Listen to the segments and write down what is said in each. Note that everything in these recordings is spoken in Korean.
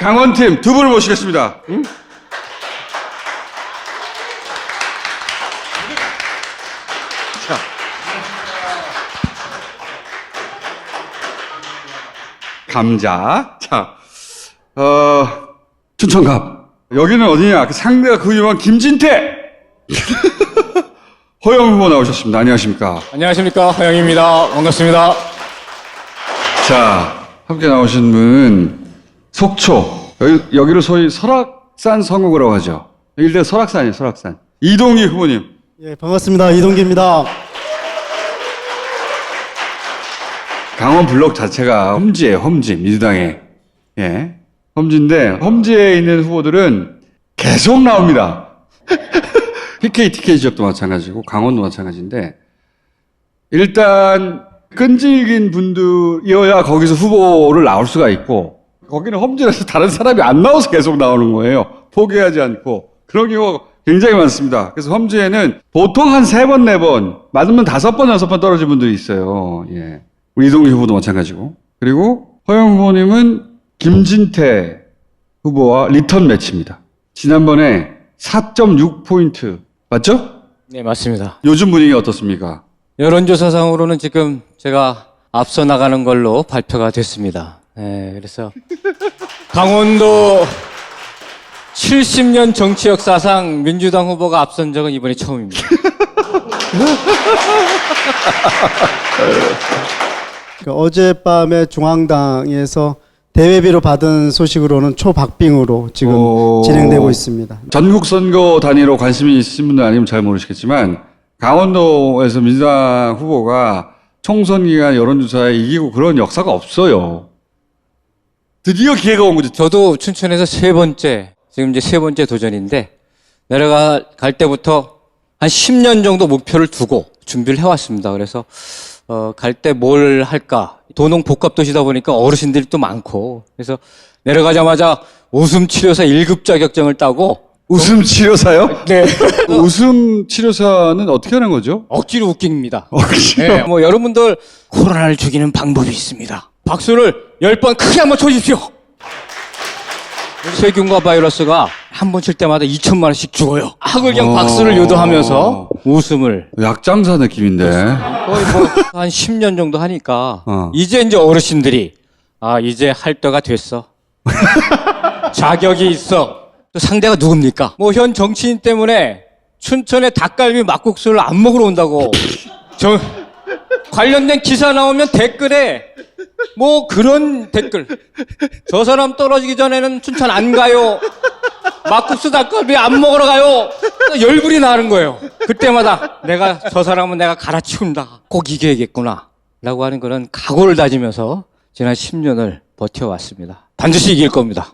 강원팀 두 분을 모시겠습니다. 응? 자. 감자. 자, 춘천갑. 여기는 어디냐? 그 상대가 그 유명한 김진태! 허영 후보 나오셨습니다. 안녕하십니까? 안녕하십니까. 허영입니다. 반갑습니다. 자, 함께 나오신 분, 속초. 여기를 소위 설악산 성국이라고 하죠. 일대 설악산이에요, 설악산. 이동기 후보님. 예, 반갑습니다. 이동기입니다. 강원 블록 자체가 험지예요, 험지. 민주당에. 예. 험지인데, 험지에 있는 후보들은 계속 나옵니다. PK, TK 지역도 마찬가지고, 강원도 마찬가지인데, 일단, 끈질긴 분들이어야 거기서 후보를 나올 수가 있고, 거기는 험지라서 다른 사람이 안 나와서 계속 나오는 거예요. 포기하지 않고. 그런 경우가 굉장히 많습니다. 그래서 험지에는 보통 한 3번, 4번, 맞으면 5번, 6번 떨어진 분들이 있어요. 예. 우리 이동기 후보도 마찬가지고. 그리고 허영 후보님은 김진태 후보와 리턴 매치입니다. 지난번에 4.6포인트. 맞죠? 네, 맞습니다. 요즘 분위기 어떻습니까? 여론조사상으로는 지금 제가 앞서 나가는 걸로 발표가 됐습니다. 네, 그래서 강원도 70년 정치 역사상 민주당 후보가 앞선 적은 이번이 처음입니다. 어젯밤에 중앙당에서 대회비로 받은 소식으로는 초박빙으로 지금 진행되고 있습니다. 전국 선거 단위로 관심이 있으신 분들 아니면 잘 모르시겠지만 강원도에서 민주당 후보가 총선 기간 여론조사에 이기고 그런 역사가 없어요. 드디어 기회가 온 거죠. 저도 춘천에서 지금 이제 세 번째 도전인데 내려갈 때부터 한 10년 정도 목표를 두고 준비를 해왔습니다. 그래서 갈 때 뭘 할까? 도농 복합도시다 보니까 어르신들이 또 많고 그래서 내려가자마자 웃음 치료사 1급 자격증을 따고 웃음 치료사요? 네. 웃음 치료사는 어떻게 하는 거죠? 억지로 웃깁니다. 억지로? 네, 뭐 여러분들 코로나를 죽이는 방법이 있습니다. 박수를 10번 크게 한번 쳐주십시오. 세균과 바이러스가 한 번 칠 때마다 2천만 원씩 죽어요. 그냥 박수를 유도하면서 웃음을. 약장사 느낌인데. 거의 뭐 한 10년 정도 하니까 이제 어르신들이 이제 할 때가 됐어. 자격이 있어. 또 상대가 누굽니까? 뭐 현 정치인 때문에 춘천에 닭갈비 막국수를 안 먹으러 온다고. 관련된 기사 나오면 댓글에 뭐 그런 댓글. 저 사람 떨어지기 전에는 춘천 안 가요. 막국수 닭갈비 안 먹으러 가요. 열불이 나는 거예요. 그때마다 저 사람은 내가 갈아치운다. 꼭 이겨야겠구나. 라고 하는 그런 각오를 다지면서 지난 10년을 버텨왔습니다. 반드시 이길 겁니다.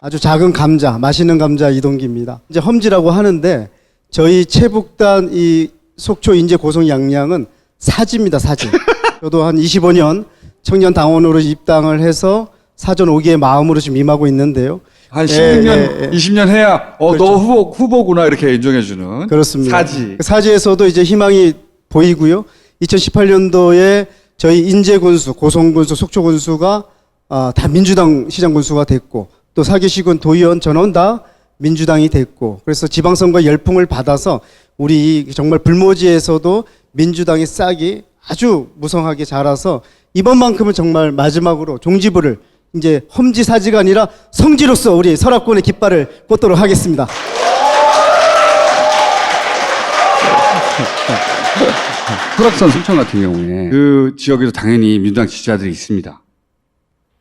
아주 작은 감자, 맛있는 감자 이동기입니다. 이제 험지라고 하는데 저희 최북단 이 속초 인제 고성 양양은 사지입니다, 사지. 저도 한 25년 청년 당원으로 입당을 해서 사전 5기의 마음으로 지금 임하고 있는데요. 한 16년, 20년 해야, 그렇죠. 너 후보구나, 이렇게 인정해주는. 그렇습니다. 사지. 사지에서도 이제 희망이 보이고요. 2018년도에 저희 인제군수, 고성군수, 속초군수가 다 민주당 시장군수가 됐고 또 사기시군 도의원 전원 다 민주당이 됐고 그래서 지방선거 열풍을 받아서 우리 정말 불모지에서도 민주당의 싹이 아주 무성하게 자라서 이번만큼은 정말 마지막으로 종지부를 이제 험지 사지가 아니라 성지로서 우리 설악권의 깃발을 꽂도록 하겠습니다. 설악산 순천 같은 경우에 그 지역에도 당연히 민주당 지지자들이 있습니다.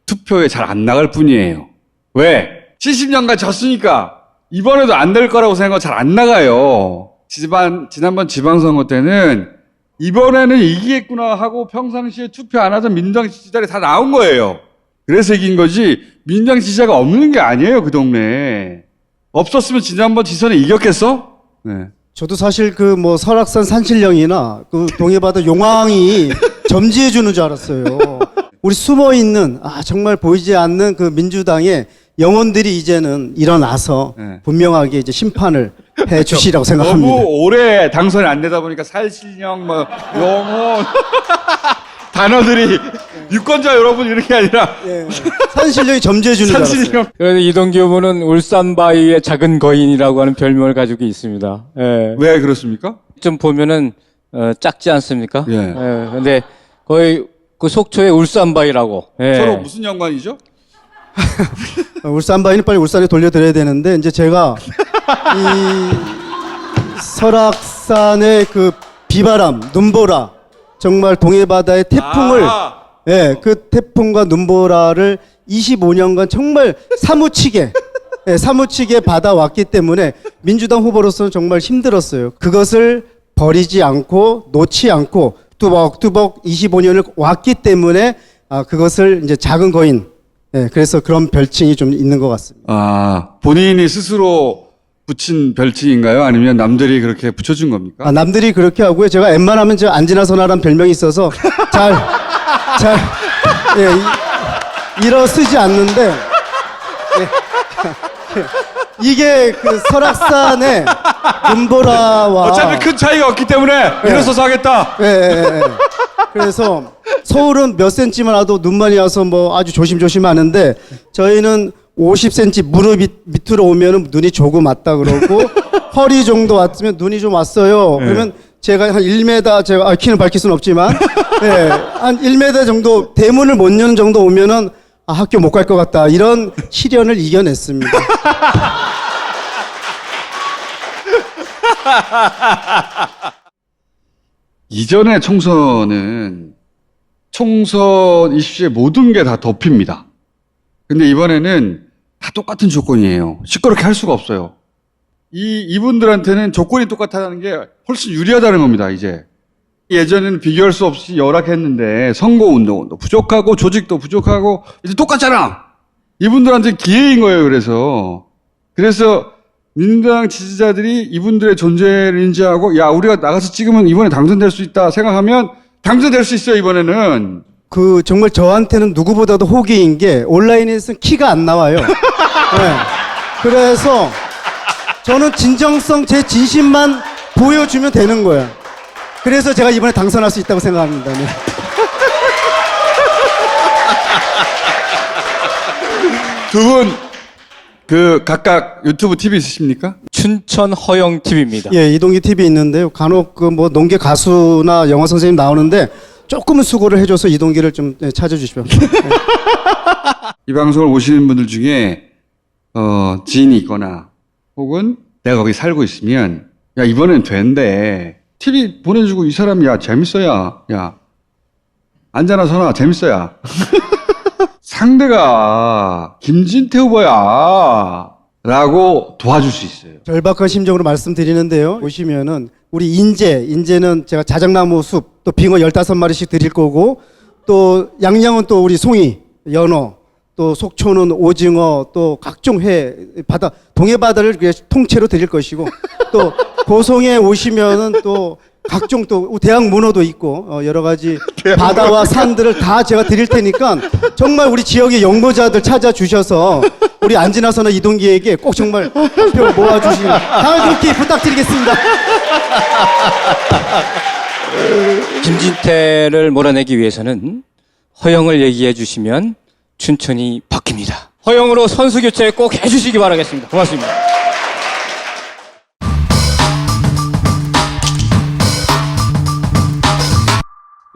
투표에 잘 안 나갈 뿐이에요. 왜? 70년간 졌으니까 이번에도 안 될 거라고 생각하고 잘 안 나가요. 지난번 지방선거 때는 이번에는 이기겠구나 하고 평상시에 투표 안 하던 민주당 지지자들이 다 나온 거예요. 그래서 이긴 거지 민주당 지지자가 없는 게 아니에요, 그 동네에. 없었으면 지난번 지선에 이겼겠어? 네. 저도 사실 그 뭐 설악산 산신령이나 그 동해바다 용왕이 점지해 주는 줄 알았어요. 우리 숨어 있는 정말 보이지 않는 그 민주당의 영혼들이 이제는 일어나서 네. 분명하게 이제 심판을 해 주시라고 생각합니다. 너무 오래 당선이 안 되다 보니까 살신령, 뭐, 영혼, 단어들이 유권자 여러분 이런 게 아니라 예. 산신령이 점지해주는 줄 알았어요. 산신령. 그래서 이동규 후보는 울산바위의 작은 거인이라고 하는 별명을 가지고 있습니다. 예. 왜 그렇습니까? 좀 보면은 작지 않습니까? 예. 근데 거의 그 속초의 울산바위라고. 예. 서로 무슨 연관이죠? 울산바위는 빨리 울산에 돌려드려야 되는데 이제 제가 이 설악산의 그 비바람, 눈보라 정말 동해바다의 태풍을 예, 그 태풍과 눈보라를 25년간 정말 사무치게 사무치게 받아왔기 때문에 민주당 후보로서는 정말 힘들었어요. 그것을 버리지 않고 놓지 않고 뚜벅뚜벅 25년을 왔기 때문에 그것을 이제 작은 거인 그래서 그런 별칭이 좀 있는 것 같습니다. 본인이 스스로 붙인 별칭인가요? 아니면 남들이 그렇게 붙여준 겁니까? 남들이 그렇게 하고요. 제가 웬만하면 저 안지나서나란 별명이 있어서 잘 일어서지 않는데 이게 그 설악산의 눈보라와 어차피 큰 차이가 없기 때문에 일어서서 하겠다. 그래서 서울은 몇 센치만 와도 눈만이 와서 뭐 아주 조심조심 하는데 저희는 50cm 무릎 밑으로 오면은 눈이 조금 왔다 그러고 허리 정도 왔으면 눈이 좀 왔어요. 그러면 제가 한 1m 제가 키는 밝힐 수는 없지만 한 1m 정도 대문을 못 여는 정도 오면은 학교 못 갈 것 같다 이런 시련을 이겨냈습니다. 이전의 총선은 총선 이슈의 모든 게 다 덮입니다. 근데 이번에는 다 똑같은 조건이에요. 시끄럽게 할 수가 없어요. 이분들한테는 조건이 똑같다는 게 훨씬 유리하다는 겁니다, 이제. 예전에는 비교할 수 없이 열악했는데 선거운동도 부족하고 조직도 부족하고 이제 똑같잖아. 이분들한테 기회인 거예요. 그래서 민주당 지지자들이 이분들의 존재를 인지하고 야 우리가 나가서 찍으면 이번에 당선될 수 있다 생각하면 당선될 수 있어요. 이번에는. 그 정말 저한테는 누구보다도 호기인 게 온라인에서는 키가 안 나와요. 그래서 저는 진정성 제 진심만 보여주면 되는 거야. 그래서 제가 이번에 당선할 수 있다고 생각합니다. 네. 두 분 각각 유튜브 TV 있으십니까? 춘천 허영 TV입니다. 예, 이동기 TV 있는데요. 간혹 그 뭐 농계 가수나 영화 선생님 나오는데 조금은 수고를 해줘서 이동기를 좀 찾아주십시오. 이 방송을 보시는 분들 중에 지인이 있거나 혹은 내가 거기 살고 있으면 야 이번엔 된대. TV 보내주고 이 사람이 야 재밌어야. 야 앉아나 서나 재밌어야. 상대가 김진태 후보야 라고 도와줄 수 있어요. 절박한 심정으로 말씀드리는데요. 보시면은 우리 인제는 제가 자작나무 숲, 또 빙어 15마리씩 드릴 거고, 또 양양은 또 우리 송이, 연어, 또 속초는 오징어, 또 각종 회, 동해바다를 통째로 드릴 것이고, 또 고성에 오시면은 또 각종 또 대학 문어도 있고 여러 가지 바다와 산들을 다 제가 드릴 테니까 정말 우리 지역의 연구자들 찾아주셔서 우리 안지나서나 이동기에게 꼭 정말 한 표 모아주시길 강력히 부탁드리겠습니다. 김진태를 몰아내기 위해서는 허영을 얘기해 주시면 춘천이 바뀝니다. 허영으로 선수 교체 꼭 해주시기 바라겠습니다. 고맙습니다.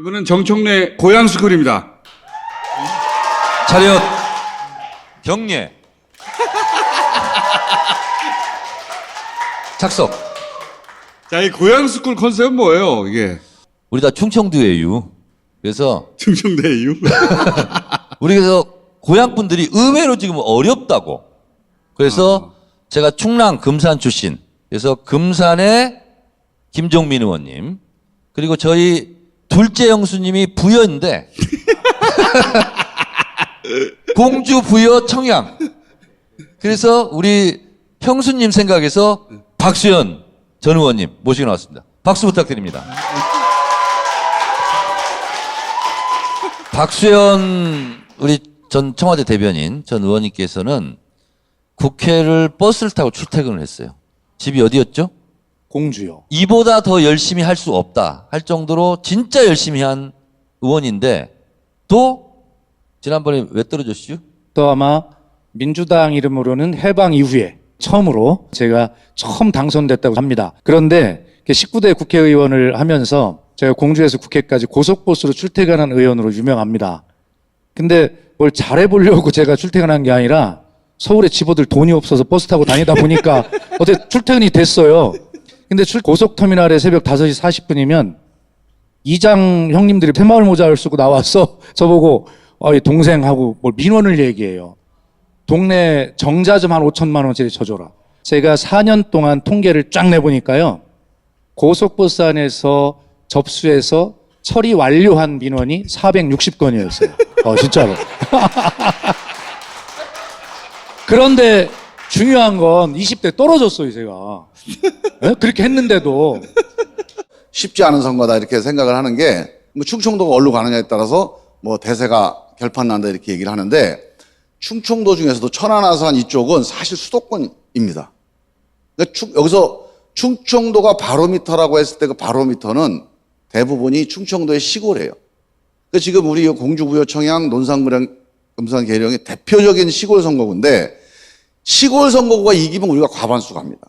이번은 정청래 고향스쿨입니다. 차렷 경례 착석. 자, 이 고향스쿨 컨셉은 뭐예요, 이게? 우리 다 충청도예요. 그래서 충청대 이유? 우리 그래서 고향 분들이 의외로 지금 어렵다고. 그래서 제가 충남 금산 출신. 그래서 금산의 김종민 의원님 그리고 저희 둘째 형수님이 부여인데 공주 부여 청양. 그래서 우리 형수님 생각에서 박수현 전 의원님 모시고 나왔습니다. 박수 부탁드립니다. 박수현 우리 전 청와대 대변인 전 의원님께서는 국회를 버스를 타고 출퇴근을 했어요. 집이 어디였죠? 공주요. 이보다 더 열심히 할 수 없다 할 정도로 진짜 열심히 한 의원인데 또 지난번에 왜 떨어졌슈? 또 아마 민주당 이름으로는 해방 이후에 처음으로 제가 처음 당선됐다고 합니다. 그런데 19대 국회의원을 하면서 제가 공주에서 국회까지 고속버스로 출퇴근한 의원으로 유명합니다. 근데 뭘 잘해보려고 제가 출퇴근한 게 아니라 서울에 집어들 돈이 없어서 버스 타고 다니다 보니까 어떻게 출퇴근이 됐어요. 근데 고속터미널에 새벽 5시 40분이면 이장 형님들이 새마을 모자를 쓰고 나와서 저보고 동생하고 뭘 민원을 얘기해요. 동네 정자좀 한 5천만 원짜리 쳐줘라. 제가 4년 동안 통계를 쫙 내보니까요. 고속버스 안에서 접수해서 처리 완료한 민원이 460건이었어요. 진짜로. 그런데 중요한 건 20대 떨어졌어요, 제가. 네? 그렇게 했는데도. 쉽지 않은 선거다 이렇게 생각을 하는 게 뭐 충청도가 어디로 가느냐에 따라서 뭐 대세가 결판난다 이렇게 얘기를 하는데 충청도 중에서도 천안 아산 이쪽은 사실 수도권입니다. 그러니까 여기서 충청도가 바로미터라고 했을 때 그 바로미터는 대부분이 충청도의 시골이에요. 그러니까 지금 우리 공주부여 청양 논산 계령이 대표적인 시골 선거구인데 시골 선거구가 이기면 우리가 과반수 갑니다.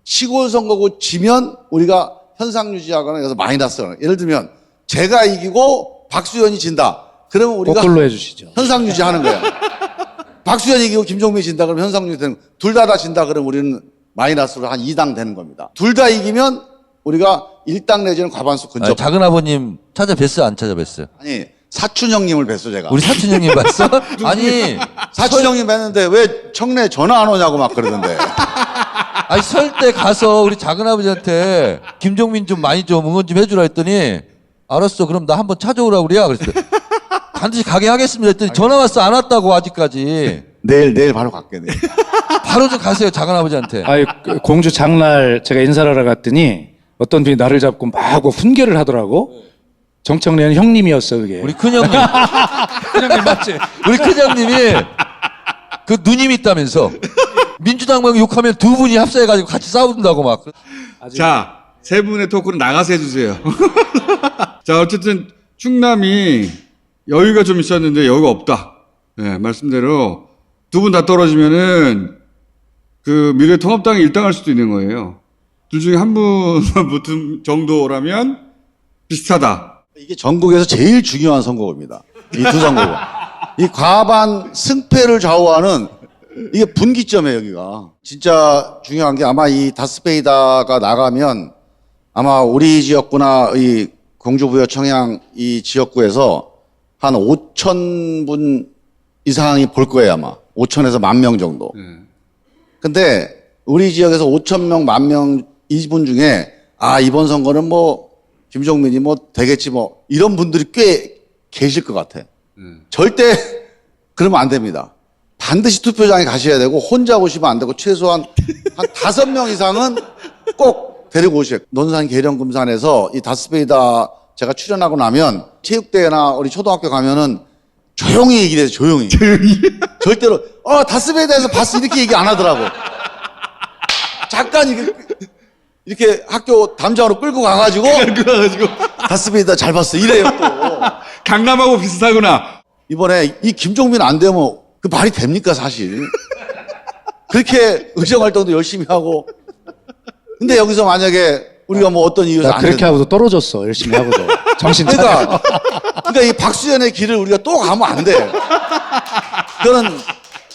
시골 선거구 지면 우리가 현상 유지하거나 그래서 마이너스가 예를 들면 제가 이기고 박수현이 진다. 그러면 우리가 거꾸로 해주시죠. 현상 유지하는 거야. 박수현이 이기고 김종민이 진다 그러면 현상 유지 되는 거야. 둘 다 진다 그러면 우리는 마이너스로 한 2당 되는 겁니다. 둘 다 이기면 우리가 1당 내지는 과반수 근접. 작은 아버님 찾아뵀어요? 안 찾아뵀어요? 아니 사춘 형님을 뵀어 제가. 우리 사촌 형님 봤어? 아니 사춘 형님 뵀는데 왜 청내 전화 안 오냐고 막 그러던데. 아니 설 때 가서 우리 작은 아버지한테 김종민 좀 많이 좀 응원 좀 해주라 했더니 알았어 그럼 나 한번 찾아오라고 그래야 그랬어요. 반드시 가게 하겠습니다 했더니 전화 왔어 안 왔다고 아직까지. 내일 바로 갈게 내일. 바로 좀 가세요 작은 아버지한테. 공주 장날 제가 인사를 하러 갔더니 어떤 분이 나를 잡고 막 훈계를 하더라고. 정청래는 형님이었어 그게. 우리 큰형님. 큰형님 맞지? 우리 큰형님이 그 누님 있다면서 민주당만 욕하면 두 분이 합세해가지고 같이 싸운다고 막. 자, 세 분의 토크는 나가서 해주세요. 자, 어쨌든 충남이 여유가 좀 있었는데 여유가 없다. 네, 말씀대로 두 분 다 떨어지면은 그 미래통합당이 1당할 수도 있는 거예요. 둘 중에 한 분만 붙은 정도라면 비슷하다. 이게 전국에서 제일 중요한 선거입니다. 이 두 선거가. 이 과반 승패를 좌우하는 이게 분기점이에요, 여기가. 진짜 중요한 게 아마 이 다스베이다가 나가면 아마 우리 지역구나 이 공주부여 청양 이 지역구에서 한 5천 분 이상이 볼 거예요, 아마. 5천에서 10,000명 정도. 근데 우리 지역에서 5,000명, 10,000명 이분 중에 이번 선거는 뭐 김종민이 뭐 되겠지 뭐 이런 분들이 꽤 계실 것 같아. 절대 그러면 안 됩니다. 반드시 투표장에 가셔야 되고 혼자 오시면 안 되고 최소한 한 5명 이상은 꼭 데리고 오셔야 돼요. 논산 계령금산에서 이 다스베이다 제가 출연하고 나면 체육대회나 우리 초등학교 가면은 조용히 얘기를 해요. 조용히. 절대로 다스베이다에서 봤어 이렇게 얘기 안 하더라고. 잠깐 이렇게 학교 담장으로 끌고 가가지고 다스베이다 잘 봤어 이래요 또. 강남하고 비슷하구나. 이번에 이 김종민 안 되면 그 말이 됩니까 사실. 그렇게 의정활동도 열심히 하고. 근데 여기서 만약에 우리가 뭐 어떤 이유에서 나 안 그렇게 된다. 하고도 떨어졌어. 열심히 하고도. 정신 차려. 그러니까 이 박수현의 길을 우리가 또 가면 안 돼. 그거는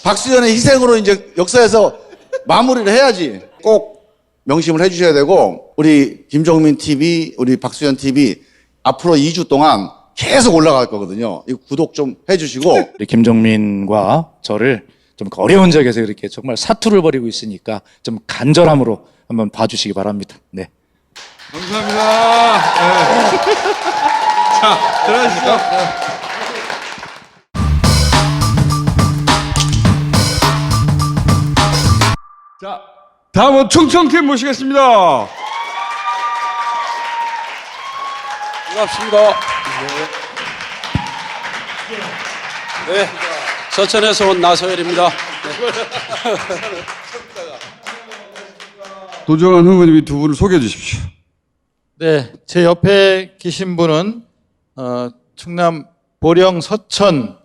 박수현의 희생으로 이제 역사에서 마무리를 해야지. 꼭 명심을 해주셔야 되고 우리 김종민 TV, 우리 박수현 TV 앞으로 2주 동안 계속 올라갈 거거든요. 이 구독 좀 해주시고. 우리 김종민과 저를 좀 어려운 적에서 이렇게 정말 사투를 벌이고 있으니까 좀 간절함으로 한번 봐주시기 바랍니다. 네. 감사합니다. 네. 자, 들어가시죠. 자, 다음은 충청팀 모시겠습니다. 반갑습니다. 네, 서천에서 온 나서열입니다. 도정환 후보님 이 두 분을 소개해 주십시오. 네, 제 옆에 계신 분은 충남 보령 서천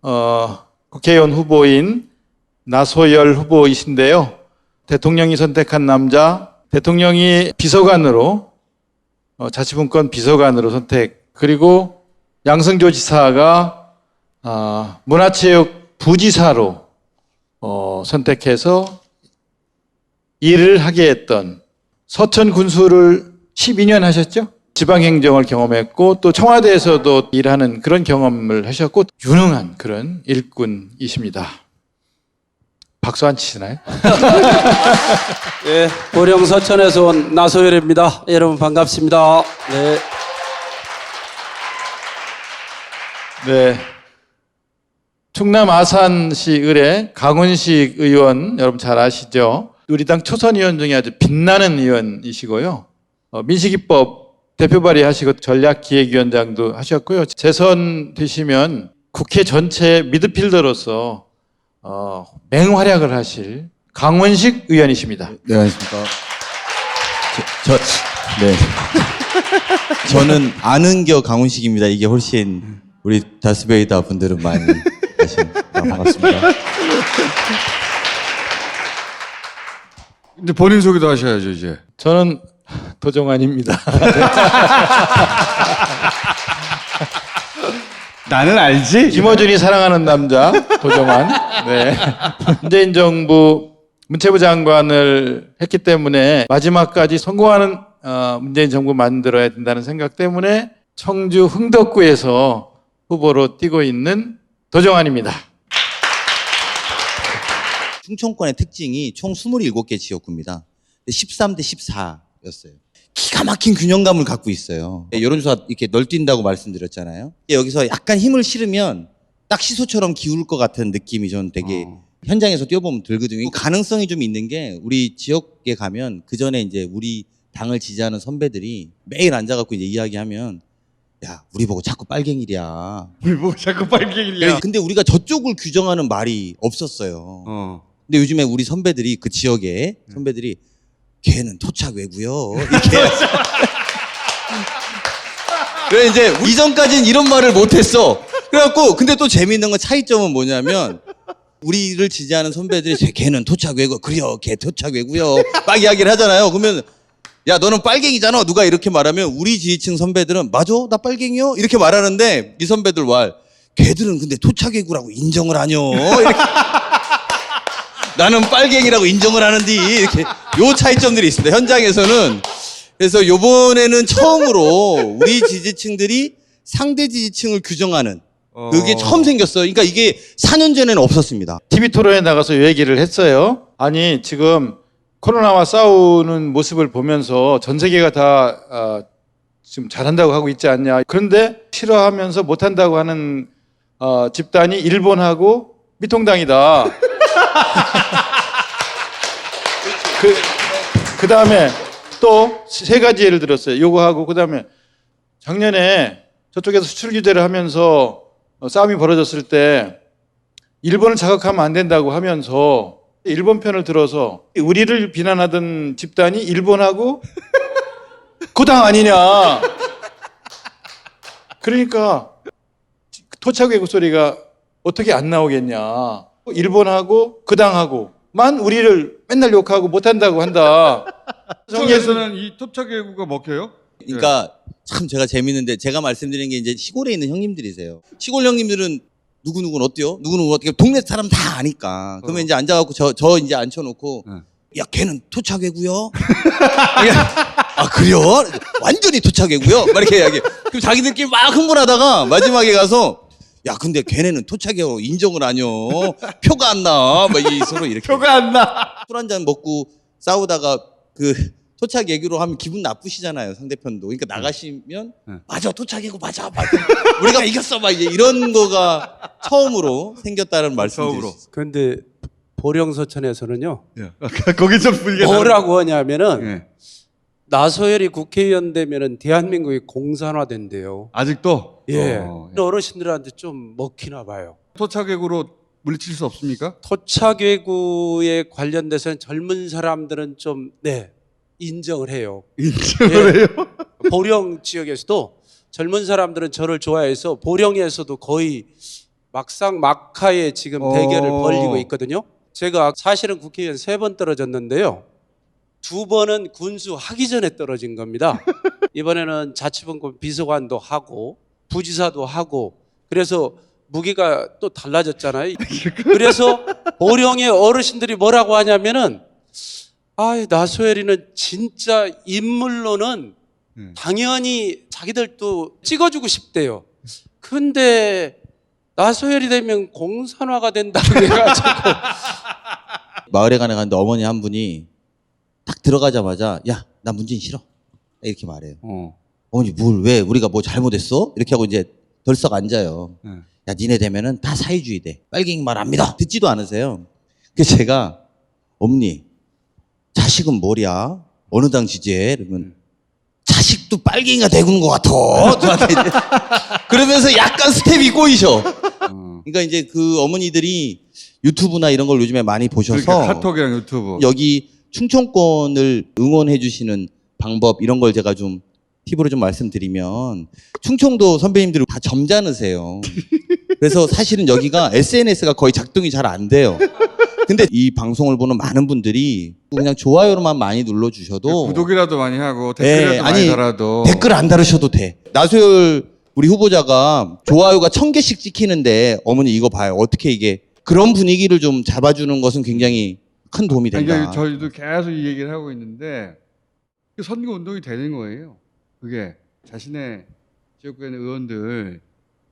국회의원 후보인 나소열 후보이신데요. 대통령이 선택한 남자, 대통령이 비서관으로, 자치분권 비서관으로 선택, 그리고 양승조 지사가 문화체육 부지사로 선택해서 일을 하게 했던 서천 군수를 12년 하셨죠? 지방행정을 경험했고 또 청와대에서도 일하는 그런 경험을 하셨고 유능한 그런 일꾼이십니다. 박수 안 치시나요? 예, 보령 서천에서 온 나소열입니다. 여러분 반갑습니다. 네. 네. 충남 아산시 의뢰 강훈식 의원 여러분 잘 아시죠? 우리 당 초선 의원 중에 아주 빛나는 의원이시고요. 민식이법 대표 발의하시고 전략기획위원장도 하셨고요. 재선되시면 국회 전체 미드필더로서 맹활약을 하실 강훈식 의원이십니다. 네, 안녕하십니까. 네. 저는 아는겨 강훈식입니다. 이게 훨씬 우리 다스베이다 분들은 많이 아시는 반갑습니다. 이제 본인 소개도 하셔야죠, 이제. 저는 도정환입니다. 나는 알지? 김어준이 사랑하는 남자 도정환. 네. 문재인 정부 문체부 장관을 했기 때문에 마지막까지 성공하는 문재인 정부 만들어야 된다는 생각 때문에 청주 흥덕구에서 후보로 뛰고 있는 도정환입니다. 충청권의 특징이 총 27개 지역구입니다. 13대 14였어요. 기가 막힌 균형감을 갖고 있어요. 여론조사 이렇게 널뛴다고 말씀드렸잖아요. 여기서 약간 힘을 실으면 딱 시소처럼 기울 것 같은 느낌이 저는 되게 현장에서 뛰어보면 들거든요. 가능성이 좀 있는 게 우리 지역에 가면 그 전에 이제 우리 당을 지지하는 선배들이 매일 앉아갖고 이제 이야기하면 야, 우리 보고 자꾸 빨갱이랴. 우리 뭐 자꾸 빨갱이냐. 근데 우리가 저쪽을 규정하는 말이 없었어요. 근데 요즘에 우리 선배들이 그 지역에 선배들이 걔는 토착 외고요. 이렇게. 그래 이제 이전까지는 이런 말을 못했어. 그래갖고 근데 또 재미있는 건 차이점은 뭐냐면 우리를 지지하는 선배들이 걔는 토착 외고 그래요. 걔 토착 외고요. 막 이야기를 하잖아요. 그러면 야 너는 빨갱이잖아. 누가 이렇게 말하면 우리 지지층 선배들은 맞아 나 빨갱이요 이렇게 말하는데 이 선배들 말 걔들은 근데 토착 외고라고 인정을 하뇨. 이렇게. 나는 빨갱이라고 인정을 하는데 이렇게 요 차이점들이 있습니다. 현장에서는. 그래서 요번에는 처음으로 우리 지지층들이 상대 지지층을 규정하는 그게 처음 생겼어요. 그러니까 이게 4년 전에는 없었습니다. TV 토론에 나가서 이 얘기를 했어요. 아니 지금 코로나와 싸우는 모습을 보면서 전 세계가 다 지금 잘한다고 하고 있지 않냐. 그런데 싫어하면서 못한다고 하는 집단이 일본하고 미통당이다. 그 다음에 또 세 가지 예를 들었어요. 요거하고 그 다음에 작년에 저쪽에서 수출 규제를 하면서 싸움이 벌어졌을 때 일본을 자극하면 안 된다고 하면서 일본 편을 들어서 우리를 비난하던 집단이 일본하고 그 당 아니냐. 그러니까 토착 외국 소리가 어떻게 안 나오겠냐. 일본하고 그 당하고만 우리를 맨날 욕하고 못한다고 한다. 정에서는 이 토착 외구가 먹혀요? 그러니까 참 제가 재밌는데 제가 말씀드린 게 이제 시골에 있는 형님들이세요. 시골 형님들은 누구누구는 어때요? 누구누구 어떻게 동네 사람 다 아니까. 그러면 이제 앉아갖고 저 이제 앉혀놓고 야 걔는 토착외고요. 아 그래요? 완전히 토착외고요. 막 이렇게 이야기. 그럼 자기들끼리 막 흥분하다가 마지막에 가서 야 근데 걔네는 토착외고 인정을 하뇨. 표가 안 나. 막 이 서로 이렇게. 표가 안 나. 술 한잔 먹고 싸우다가 그 토착 얘기로 하면 기분 나쁘시잖아요 상대편도. 그러니까 나가시면 맞아 토착 얘기 맞아 우리가 이겼어 막 이제 이런 거가 처음으로 생겼다는 말씀으로. 그런데 보령 서천에서는요. 거기 좀 분위기가 뭐라고 하냐면은 예. 나소열이 국회의원 되면은 대한민국이 공산화된대요. 아직도? 예. 어르신들한테 좀 먹히나 봐요. 토착 외구로 물리칠 수 없습니까? 토착외구에 관련돼서는 젊은 사람들은 좀 인정을 해요. 인정을 해요? 보령 지역에서도 젊은 사람들은 저를 좋아해서 보령에서도 거의 막상 막하에 지금 대결을 벌이고 있거든요. 제가 사실은 국회의원 3번 떨어졌는데요. 2번은 군수 하기 전에 떨어진 겁니다. 이번에는 자치분권 비서관도 하고 부지사도 하고 그래서 무기가 또 달라졌잖아요. 그래서 보령의 어르신들이 뭐라고 하냐면은 나소열이는 진짜 인물로는 당연히 자기들도 찍어주고 싶대요. 근데 나소열이 되면 공산화가 된다고 해가지고 마을에 가는데 어머니 한 분이 딱 들어가자마자 야, 나 문재인 싫어. 이렇게 말해요. 어머니 왜 우리가 뭐 잘못했어? 이렇게 하고 이제 덜썩 앉아요. 야, 니네 되면은 다 사회주의 돼. 빨갱이 말 안 믿어. 듣지도 않으세요. 그래서 제가 어머니 자식은 뭐랴? 어느 당 지지해? 그러면 자식도 빨갱이가 되는 것 같아. 저한테 이제 그러면서 약간 스텝이 꼬이셔. 그러니까 이제 그 어머니들이 유튜브나 이런 걸 요즘에 많이 보셔서 그러니까 카톡이랑 유튜브. 여기 충청권을 응원해 주시는 방법 이런 걸 제가 좀 팁으로 좀 말씀드리면 충청도 선배님들이 다 점잖으세요. 그래서 사실은 여기가 SNS가 거의 작동이 잘 안 돼요. 근데 이 방송을 보는 많은 분들이 그냥 좋아요로만 많이 눌러주셔도 구독이라도 많이 하고 댓글이라도 많이 달아도 댓글 안 달으셔도 돼. 나소열 우리 후보자가 좋아요가 1000개씩 찍히는데 어머니 이거 봐요. 어떻게 이게 그런 분위기를 좀 잡아주는 것은 굉장히 큰 도움이 된다. 그러니까 저희도 계속 이 얘기를 하고 있는데 선거 운동이 되는 거예요. 그게 자신의 지역구에 있는 의원들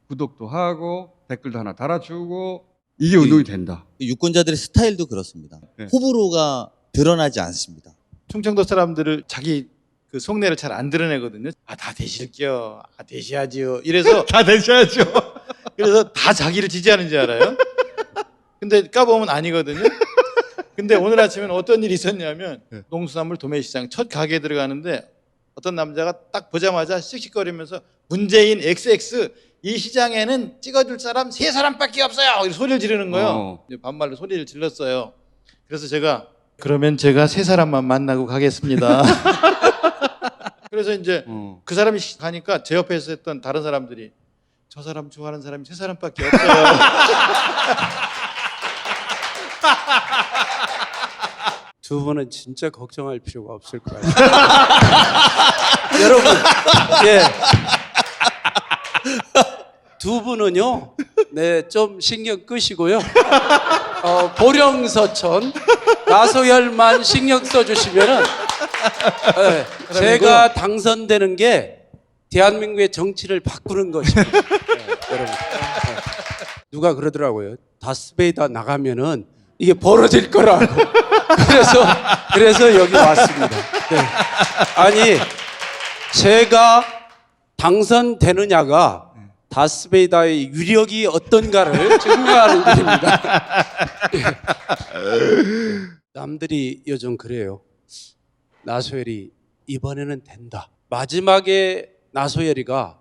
구독도 하고 댓글도 하나 달아주고 이게 운동이 된다. 유권자들의 스타일도 그렇습니다. 네. 호불호가 드러나지 않습니다. 충청도 사람들을 자기 그 속내를 잘 안 드러내거든요. 다 되실게요. 되셔야지요. 이래서 다 되셔야죠. 그래서 다 자기를 지지하는 줄 알아요. 근데 까보면 아니거든요. 근데 오늘 아침에는 어떤 일이 있었냐면 농수산물 도매시장 첫 가게에 들어가는데 어떤 남자가 딱 보자마자 씩씩거리면서 문재인 XX 이 시장에는 찍어줄 사람 3사람밖에 없어요. 이렇게 소리를 지르는 거예요. 반말로 소리를 질렀어요. 그래서 제가 그러면 제가 3사람만 만나고 가겠습니다. 그래서 이제 그 사람이 가니까 제 옆에서 했던 다른 사람들이 저 사람 좋아하는 사람이 3사람밖에 없어요. 두 분은 진짜 걱정할 필요가 없을 것 같아요. 여러분, 예. 두 분은요, 좀 신경 끄시고요. 보령서천, 나소열만 신경 써주시면은, 제가 당선되는 게 대한민국의 정치를 바꾸는 것입니다. 여러분. 누가 그러더라고요. 다스베이다 나가면은 이게 벌어질 거라고. 그래서 여기 왔습니다. 네. 아니, 제가 당선되느냐가 다스베이다의 유력이 어떤가를 증명하는 길입니다. 남들이 요즘 그래요. 나소열이 이번에는 된다. 마지막에 나소열이가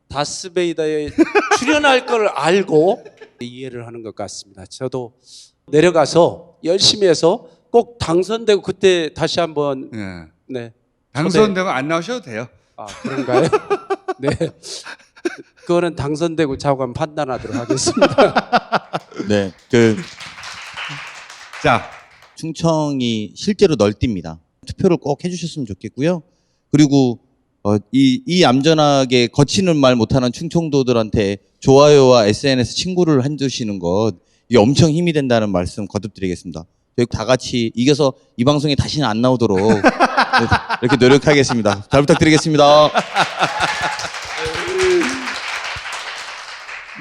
다스베이다에 출연할 걸 알고 이해를 하는 것 같습니다. 저도 내려가서 열심히 해서 꼭 당선되고 그때 다시 한번 당선되고 안 나오셔도 돼요. 그런가요? 네. 그거는 당선되고 자관 판단하도록 하겠습니다. 네, 자, 충청이 실제로 널뛰입니다. 투표를 꼭 해주셨으면 좋겠고요. 그리고 이 얌전하게 거치는 말 못하는 충청도들한테 좋아요와 SNS 친구를 해주시는 것 이게 엄청 힘이 된다는 말씀 거듭드리겠습니다. 저희 다 같이 이겨서 이 방송에 다시는 안 나오도록 이렇게 노력하겠습니다. 잘 부탁드리겠습니다.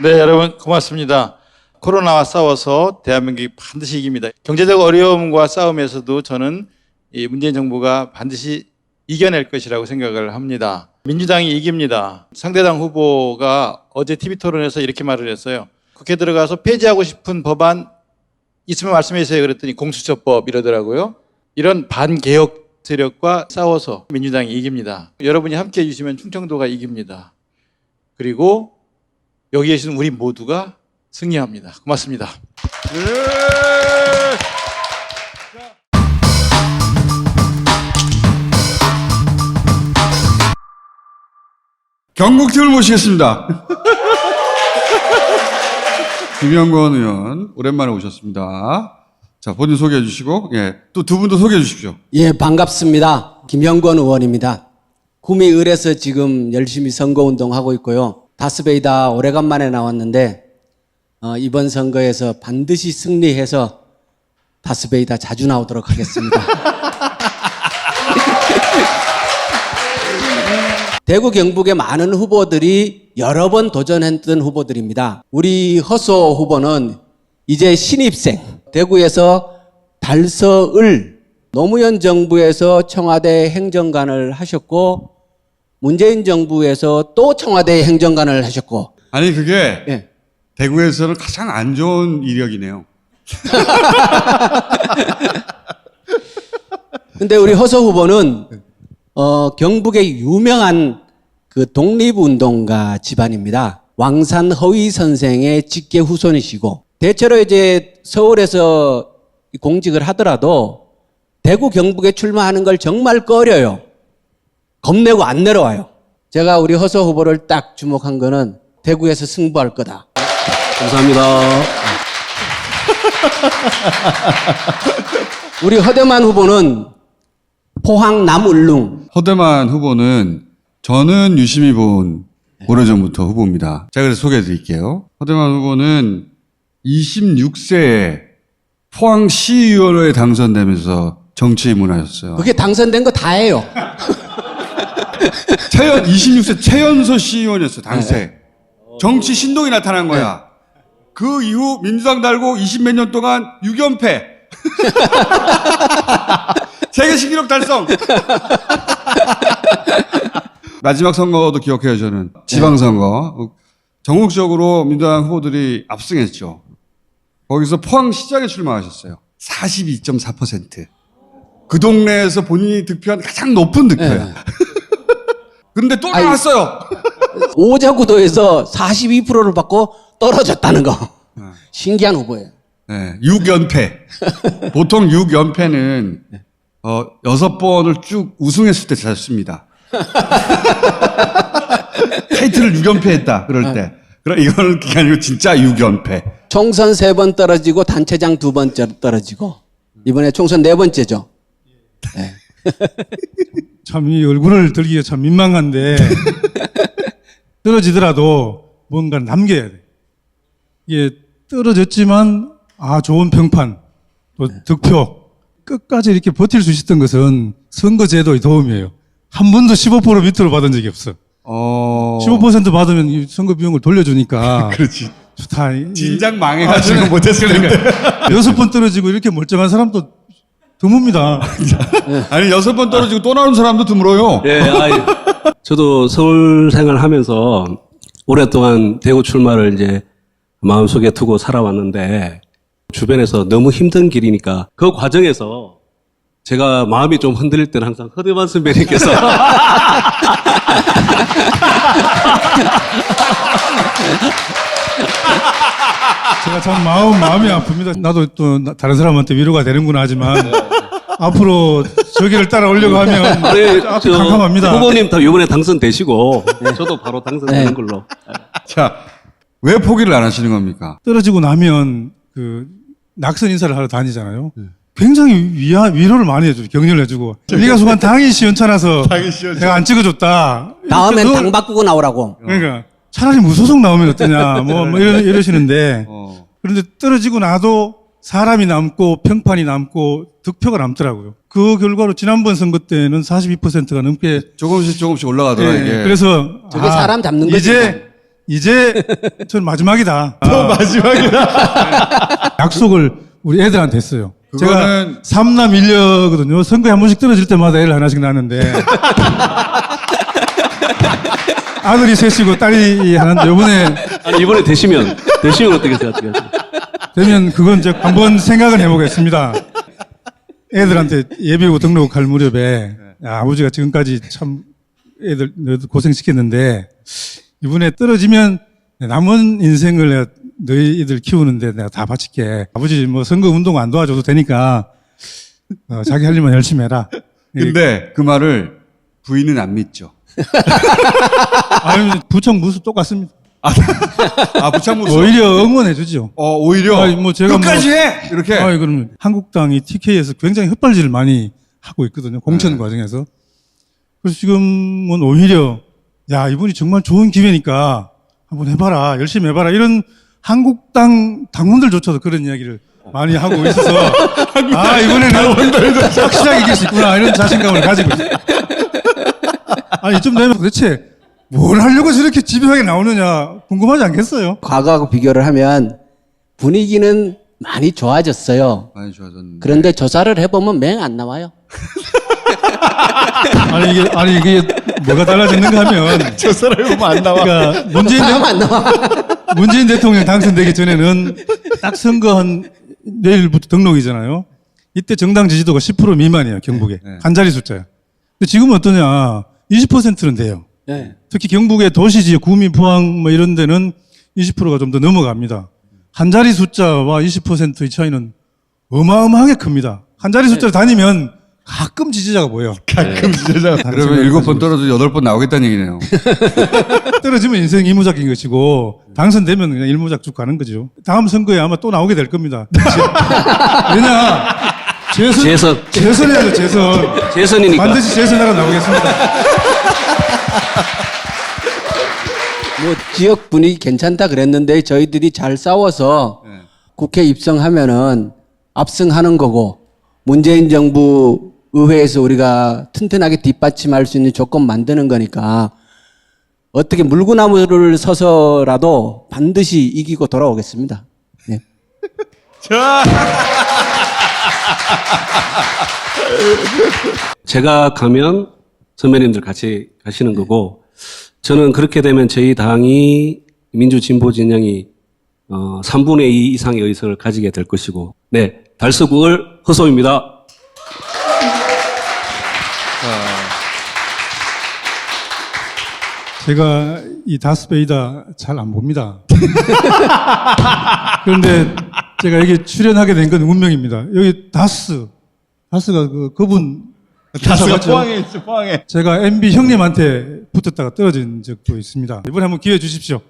네, 여러분 고맙습니다. 코로나와 싸워서 대한민국이 반드시 이깁니다. 경제적 어려움과 싸움에서도 저는 이 문재인 정부가 반드시 이겨낼 것이라고 생각을 합니다. 민주당이 이깁니다. 상대당 후보가 어제 TV 토론에서 이렇게 말을 했어요. 국회 들어가서 폐지하고 싶은 법안 있으면 말씀해 주세요. 그랬더니 공수처법 이러더라고요. 이런 반개혁 세력과 싸워서 민주당이 이깁니다. 여러분이 함께해 주시면 충청도가 이깁니다. 그리고 여기 계신 우리 모두가 승리합니다. 고맙습니다. 경국팀을 모시겠습니다. 김영권 의원 오랜만에 오셨습니다. 자, 본인 소개해 주시고, 예, 또 두 분도 소개해 주십시오. 예, 반갑습니다. 김영권 의원입니다. 구미을에서 지금 열심히 선거운동하고 있고요. 다스베이다 오래간만에 나왔는데 이번 선거에서 반드시 승리해서 다스베이다 자주 나오도록 하겠습니다. 대구 경북의 많은 후보들이 여러 번 도전했던 후보들입니다. 우리 허소 후보는 이제 신입생, 대구에서 달서을 노무현 정부에서 청와대 행정관을 하셨고 문재인 정부에서 또 청와대 행정관을 하셨고. 아니, 그게 예. 대구에서는 가장 안 좋은 이력이네요. 근데 우리 허서 후보는 경북의 유명한 그 독립운동가 집안입니다. 왕산 허위 선생의 직계 후손이시고, 대체로 이제 서울에서 공직을 하더라도 대구 경북에 출마하는 걸 정말 꺼려요. 겁내고 안 내려와요. 제가 우리 허서 후보를 딱 주목한 거는 대구에서 승부할 거다. 감사합니다. 우리 허대만 후보는 포항 남울릉. 허대만 후보는 저는 유심히 본 오래전부터 후보입니다. 제가 그래서 소개해 드릴게요. 허대만 후보는 26세에 포항시의원에 당선되면서 정치 입문하셨어요. 그게 당선된 거 다예요. 26세 최연소 시의원이었어요, 당시에. 정치 신동이 나타난 거야. 그 이후 민주당 달고 20몇 년 동안 6연패. 세계 신기록 달성. 마지막 선거도 기억해요, 저는. 지방선거. 전국적으로 민주당 후보들이 압승했죠. 거기서 포항시장에 출마하셨어요. 42.4%. 그 동네에서 본인이 득표한 가장 높은 득표야. 네. 근데 또 나왔어요. 오자구도에서 42%를 받고 떨어졌다는 거. 신기한 후보예요. 네, 6연패. 보통 6연패는 6번을 쭉 우승했을 때 잤습니다. 타이틀을 6연패 했다, 그럴 때. 그럼 이거는 그게 아니고 진짜 6연패. 총선 3번 떨어지고 단체장 2번 떨어지고 이번에 총선 4번째죠. 네. 참 이 얼굴을 들기가 참 민망한데 떨어지더라도 뭔가 남겨야 돼. 이게 떨어졌지만 좋은 평판 또 득표 끝까지 이렇게 버틸 수 있었던 것은 선거제도의 도움이에요. 한 번도 15% 밑으로 받은 적이 없어. 15% 받으면 이 선거 비용을 돌려주니까. 그렇지. 좋다. 진작 망해가지고 못했을 텐데. 6번 떨어지고 이렇게 멀쩡한 사람도 드뭅니다. 아니 6번 떨어지고 또 나오는 사람도 드물어요. 예, 저도 서울 생활하면서 오랫동안 대구 출마를 이제 마음속에 두고 살아왔는데 주변에서 너무 힘든 길이니까 그 과정에서 제가 마음이 좀 흔들릴 때는 항상 허대만 선배님께서 제가 참 마음이 아픕니다. 나도 또 다른 사람한테 위로가 되는구나 하지만 앞으로 저 길을 따라 오려고 하면 앞이 캄캄합니다. 후보님 다 이번에 당선되시고 저도 바로 당선되는 걸로. 자, 왜 포기를 안 하시는 겁니까? 떨어지고 나면 그 낙선 인사를 하러 다니잖아요. 굉장히 위로를 많이 해주고 격려를 해주고 네가 순간 당이 시원찮아서 내가 안 찍어줬다. 다음엔 당 바꾸고 나오라고. 그러니까 차라리 무소속 나오면 어떠냐 뭐 이러시는데 그런데 떨어지고 나도 사람이 남고 평판이 남고 득표가 남더라고요. 그 결과로 지난번 선거 때는 42%가 넘게 조금씩 올라가더라 이게. 그래서 저게 사람 잡는 거지. 이제 전 마지막이다. 또 마지막이다. 약속을 우리 애들한테 했어요. 그거는 제가 3남 1녀거든요. 선거에 한 번씩 떨어질 때마다 애를 하나씩 낳는데 아들이 셋이고 딸이 하나인데 이번에 되시면 어떻게 생각하세요? 되면 그건 이제 한번 생각을 해보겠습니다. 애들한테 예비후보 등록할 무렵에 아버지가 지금까지 참 애들 고생시켰는데 이번에 떨어지면 남은 인생을 내가 너희들 키우는데 내가 다 바칠게. 아버지 뭐 선거 운동 안 도와줘도 되니까 자기 할 일만 열심히 해라. 근데 그 말을 부인은 안 믿죠. 아유 부청 무수 똑같습니다. 부창무수. 오히려 응원해주죠. 오히려. 아니, 뭐 제가 끝까지 해! 이렇게. 그러면 한국당이 TK에서 굉장히 헛발질을 많이 하고 있거든요. 공천 과정에서. 그래서 지금은 오히려, 야, 이분이 정말 좋은 기회니까 한번 해봐라. 열심히 해봐라. 이런 한국당 당원들조차도 그런 이야기를 많이 하고 있어서, 이번에는 확실하게 이길 수 있구나. 이런 자신감을 가지고 있어요. 아니, 이쯤 되면 도대체 뭘 하려고 저렇게 집요하게 나오느냐 궁금하지 않겠어요? 과거하고 비교를 하면 분위기는 많이 좋아졌어요. 많이 좋아졌는데. 그런데 조사를 해보면 맹 안 나와요. 아니 이게 뭐가 달라졌는가 하면 조사를 해보면 안 나와. 그러니까 안 나와. 문재인 대통령 당선되기 전에는 딱 선거한 내일부터 등록이잖아요. 이때 정당 지지도가 10% 미만이에요, 경북에. 한 자리 숫자야. 근데 지금은 어떠냐? 20%는 돼요. 네. 특히 경북의 도시 지역, 구미, 포항 뭐 이런 데는 20%가 좀 더 넘어갑니다. 한 자리 숫자와 20%의 차이는 어마어마하게 큽니다. 한 자리 숫자를 다니면 가끔 지지자가 보여요. 가끔 지지자가. 그러면 7번 떨어져 8번 나오겠다는 얘기네요. 떨어지면 인생 이무작인 것이고 당선되면 그냥 일무작 쭉 가는 거죠. 다음 선거에 아마 또 나오게 될 겁니다. 왜냐? 재선해야죠, 재선. 재선이니까. 반드시 재선하러 나오겠습니다. 뭐 지역 분위기 괜찮다 그랬는데 저희들이 잘 싸워서 국회 입성하면은 압승하는 거고 문재인 정부 의회에서 우리가 튼튼하게 뒷받침할 수 있는 조건 만드는 거니까 어떻게 물구나무를 서서라도 반드시 이기고 돌아오겠습니다. 네. 제가 가면 선배님들 같이 가시는 거고 저는 그렇게 되면 저희 당이 민주진보 진영이 3분의 2 이상의 의석을 가지게 될 것이고 네, 달서구을 허소입니다. 제가 이 다스베이다 잘 안 봅니다. 그런데 제가 여기 출연하게 된 건 운명입니다. 여기 다스가 그분 다스가 포항에 있어, 포항에. 제가 MB 형님한테 붙었다가 떨어진 적도 있습니다. 이번에 한번 기회 주십시오.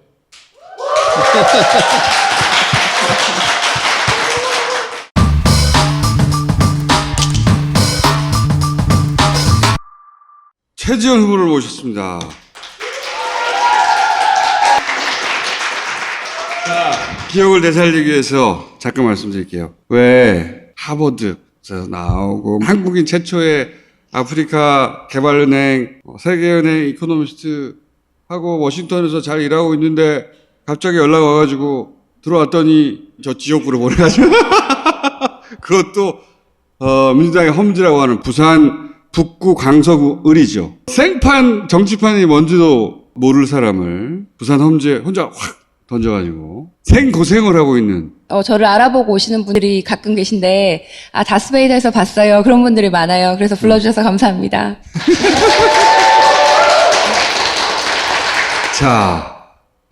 최지원 후보를 모셨습니다. 자, 기억을 되살리기 위해서 잠깐 말씀드릴게요. 왜 하버드에서 나오고 한국인 최초의 아프리카 개발은행, 세계은행 이코노미스트 하고 워싱턴에서 잘 일하고 있는데 갑자기 연락 와가지고 들어왔더니 저 지역구로 보내가지고 그것도 민주당의 험지라고 하는 부산 북구 강서구 을이죠. 생판 정치판이 뭔지도 모를 사람을 부산 험지에 혼자 확 던져가지고 생고생을 하고 있는. 저를 알아보고 오시는 분들이 가끔 계신데, 다스베이다에서 봤어요. 그런 분들이 많아요. 그래서 불러주셔서 감사합니다. 자,